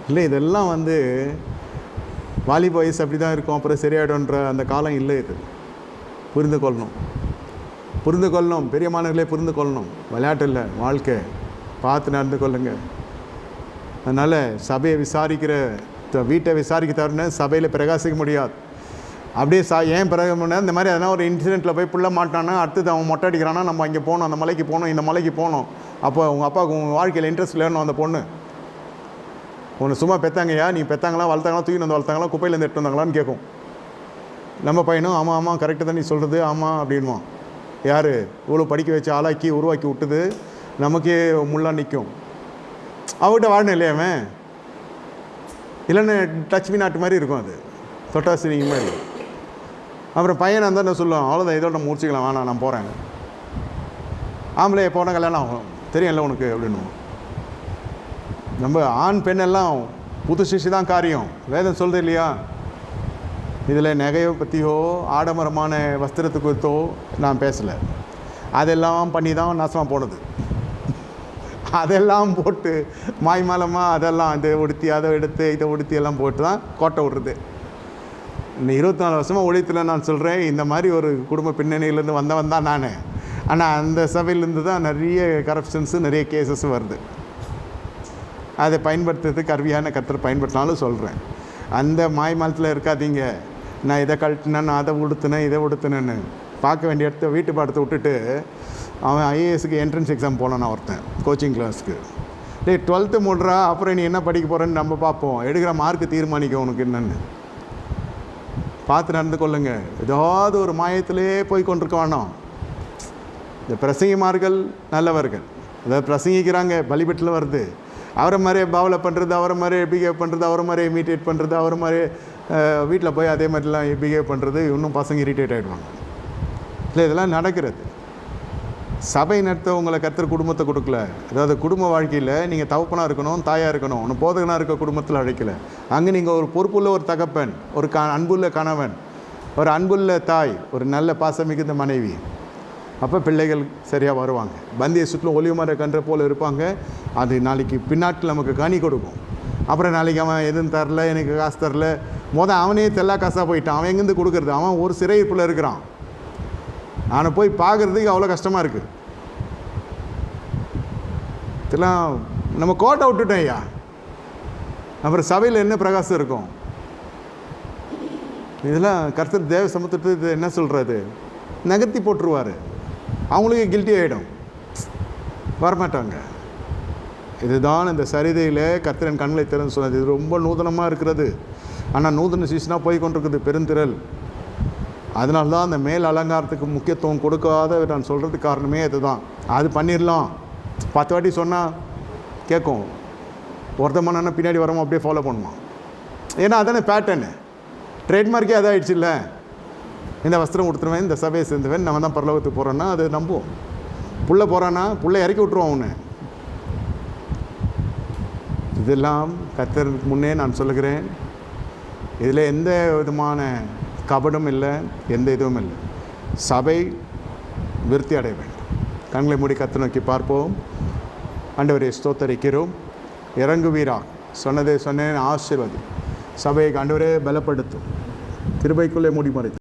இல்லை, இதெல்லாம் வந்து வாலிப வயசு அப்படி தான் இருக்கும், அப்புறம் சரியாயிடும்ன்ற அந்த காலம் இல்லை. இது புரிந்து கொள்ளணும், புரிந்து கொள்ளணும். பெரிய மாணவர்களே புரிந்து கொள்ளணும். விளையாட்டு இல்லை, வாழ்க்கை. பார்த்து நடந்து கொள்ளுங்க. அதனால் சபையை விசாரிக்கிற, வீட்டை விசாரிக்க தவிர சபையில் பிரகாசிக்க முடியாது. அப்படியே ஏன் பிரகாசம்னா, இந்த மாதிரி எதனா ஒரு இன்சிடெண்ட்டில் போய் புள்ள மாட்டானா, அடுத்தது அவன் மொட்டை அடிக்கிறானா, நம்ம அங்கே போகணும், அந்த மலைக்கு போகணும், இந்த மலைக்கு போகணும். அப்போ உங்கள் அப்பாவுக்கு உங்கள் வாழ்க்கையில் இன்ட்ரெஸ்ட் இல்லைன்னு அந்த பொண்ணு ஒன்று சும்மா பெற்றாங்கய்யா, நீ பெற்றாங்களா வளர்த்தாங்களா, தூக்கி வந்து வளர்த்தாங்களா, குப்பையிலேருந்து எடுத்து வந்தாங்களான்னு கேட்கும். நம்ம பையனும் ஆமாம் ஆமாம் கரெக்டு தான் நீ சொல்கிறது, ஆமாம் அப்படின்வான். யார் இவ்வளோ படிக்க வச்சு ஆளாக்கி உருவாக்கி விட்டுது, நமக்கே முள்ளாக நிற்கும். அவர்கிட்ட வாழணும் இல்லையா அவன்? இல்லைன்னு டச் மீ நாட்டு மாதிரி இருக்கும், அது தொட்டாசிரிங்க மாதிரி. அப்புறம் பையனை இருந்தால் என்ன சொல்லுவான், அவ்வளோதான் இதோட முடிச்சிக்கலாம், வேணாம் நான் போகிறேன். ஆம்பளை போனால் கல்யாணம் ஆகும், தெரியும்ல உனக்கு அப்படின்னு. நம்ம ஆண் பெண்ணெல்லாம் புது சிஷி தான் காரியம். வேதம் சொல்கிறது இல்லையா? இதில் நகையை பற்றியோ ஆடம்பரமான வஸ்திரத்தை குறித்தோ நான் பேசலை. அதெல்லாம் பண்ணி தான் நாசமாக போனது. அதெல்லாம் போட்டு மாய்மாலமாக அதெல்லாம் இதை உடுத்தி அதை எடுத்து இதை உடுத்தி எல்லாம் போட்டு தான் கோட்டை விடுறது. இந்த 24 வருஷமாக உழைத்தில் நான் சொல்கிறேன், இந்த மாதிரி ஒரு குடும்ப பின்னணியிலேருந்து வந்தவன் தான் நான். ஆனால் அந்த சபையிலேருந்து தான் நிறைய கரப்ஷன்ஸு, நிறைய கேசஸும் வருது. அதை பயன்படுத்துறதுக்கு கருவியான கர்த்தர் பயன்படுத்தினாலும் சொல்கிறேன். அந்த மாய்மாலத்தில் இருக்காதீங்க. நான் இதை கழட்டினேன், நான் அதை உடுத்தினேன், இதை உடுத்தினேன்னு பார்க்க வேண்டிய இடத்த வீட்டு பாடத்தை விட்டுட்டு அவன் ஐஏஎஸ்க்கு என்ட்ரன்ஸ் எக்ஸாம் போனான் ஒருத்தன், கோச்சிங் கிளாஸுக்கு. டே 12th முடிறா, அப்புறம் நீ என்ன படிக்க போகிறேன்னு நம்ம பார்ப்போம், எடுக்கிற மார்க்கு தீர்மானிக்கும் உனக்கு என்னென்னு. பார்த்து நடந்து கொள்ளுங்க. ஏதாவது ஒரு மாயத்திலே போய் கொண்டிருக்க வேணாம். இந்த பிரசங்கிமார்கள் நல்லவர்கள், அதாவது பிரசங்கிக்கிறாங்க, பலிபீடத்தில் வருது, அவரை மாதிரியே பாவலை பண்ணுறது, அவரை மாதிரியே பிஹேவ் பண்ணுறது, அவரை மாதிரியே இமிட்டேட் பண்ணுறது, அவரை மாதிரியே வீட்டில் போய் அதே மாதிரிலாம் பிஹேவ் பண்ணுறது, இன்னும் பசங்க இரிட்டேட் ஆகிடுவாங்க. இல்லை, இதெல்லாம் நடக்கிறது. சபை நடத்த உங்களை கர்த்தர் குடும்பத்தை கொடுக்கல. அதாவது குடும்ப வாழ்க்கையில் நீங்கள் தகப்பனாக இருக்கணும், தாயாக இருக்கணும், ஒன்று போதகனாக இருக்க குடும்பத்தில் அழைக்கல. அங்கே நீங்கள் ஒரு பொறுப்புள்ள ஒரு தகப்பன், ஒரு அன்புள்ள கணவன், ஒரு அன்புள்ள தாய், ஒரு நல்ல பாசமிகுந்த மனைவி. அப்போ பிள்ளைகள் சரியாக வருவாங்க. பந்தியை சுற்றிலும் ஒளிவு மர கன்ற போல் இருப்பாங்க. அது நாளைக்கு பின்னாட்டில் நமக்கு கனி கொடுக்கும். அப்புறம் நாளைக்கு அவன் எதுவும் தரல, எனக்கு காசு தரல, அவனே தெல்லா காசாக போயிட்டான், அவன் எங்கேருந்து கொடுக்குறது? அவன் ஒரு சிறையிருப்பில் இருக்கிறான். அவனை போய் பார்க்குறதுக்கு அவ்வளோ கஷ்டமாக இருக்குது. இதெல்லாம் நம்ம கோட்டை விட்டுட்டோம் ஐயா. அப்புறம் சபையில் என்ன பிரகாசம் இருக்கும்? இதெல்லாம் கர்த்தர் தேவ சமத்துவத்தை இது என்ன சொல்கிறது, நகர்த்தி போட்டுருவார். அவங்களுக்கு கில்ட்டி ஆகிடும், வரமாட்டாங்க. இதுதான் இந்த சரிதையில் கர்த்தரின் கண்களை திறந்து சொன்னது. இது ரொம்ப நூதனமாக இருக்கிறது. ஆனால் நூதன சீசனாக போய் கொண்டிருக்குது பெருந்திரள். அதனால தான் அந்த மேல் அலங்காரத்துக்கு முக்கியத்துவம் கொடுக்காத நான் சொல்கிறதுக்கு காரணமே அதுதான். அது பண்ணிடலாம், 10 வாட்டி சொன்னால் கேட்கும், ஒருத்தமான பின்னாடி வரமா அப்படியே ஃபாலோ பண்ணுவான். ஏன்னா அதானே பேட்டர்னு, ட்ரேட்மார்க்கே அதாகிடுச்சு இல்லை. இந்த வஸ்திரம் கொடுத்துருவேன், இந்த சபையை சேர்ந்துவேன், நம்ம தான் பரலோகத்துக்கு போகிறோன்னா அது நம்புவோம். புள்ள போகிறான்னா புள்ளை இறக்கி விட்ருவோம் அவனு. இதெல்லாம் கர்த்தருக்கு முன்னே நான் சொல்லுகிறேன், இதில் எந்த விதமான கபடும் இல்லை, எந்த இதுவும் இல்லை. சபை விருத்தி அடைய வேண்டும். கண்களை மூடி கர்த்தரை நோக்கி பார்ப்போம். ஆண்டவரை ஸ்தோத்தரிக்கிறோம். இறங்குவீரா, சொன்னதே சொன்னேன், ஆசீர்வதி. சபையை ஆண்டவரே பலப்படுத்தும், கிருபைக்குள்ளே மூடி மறைத்து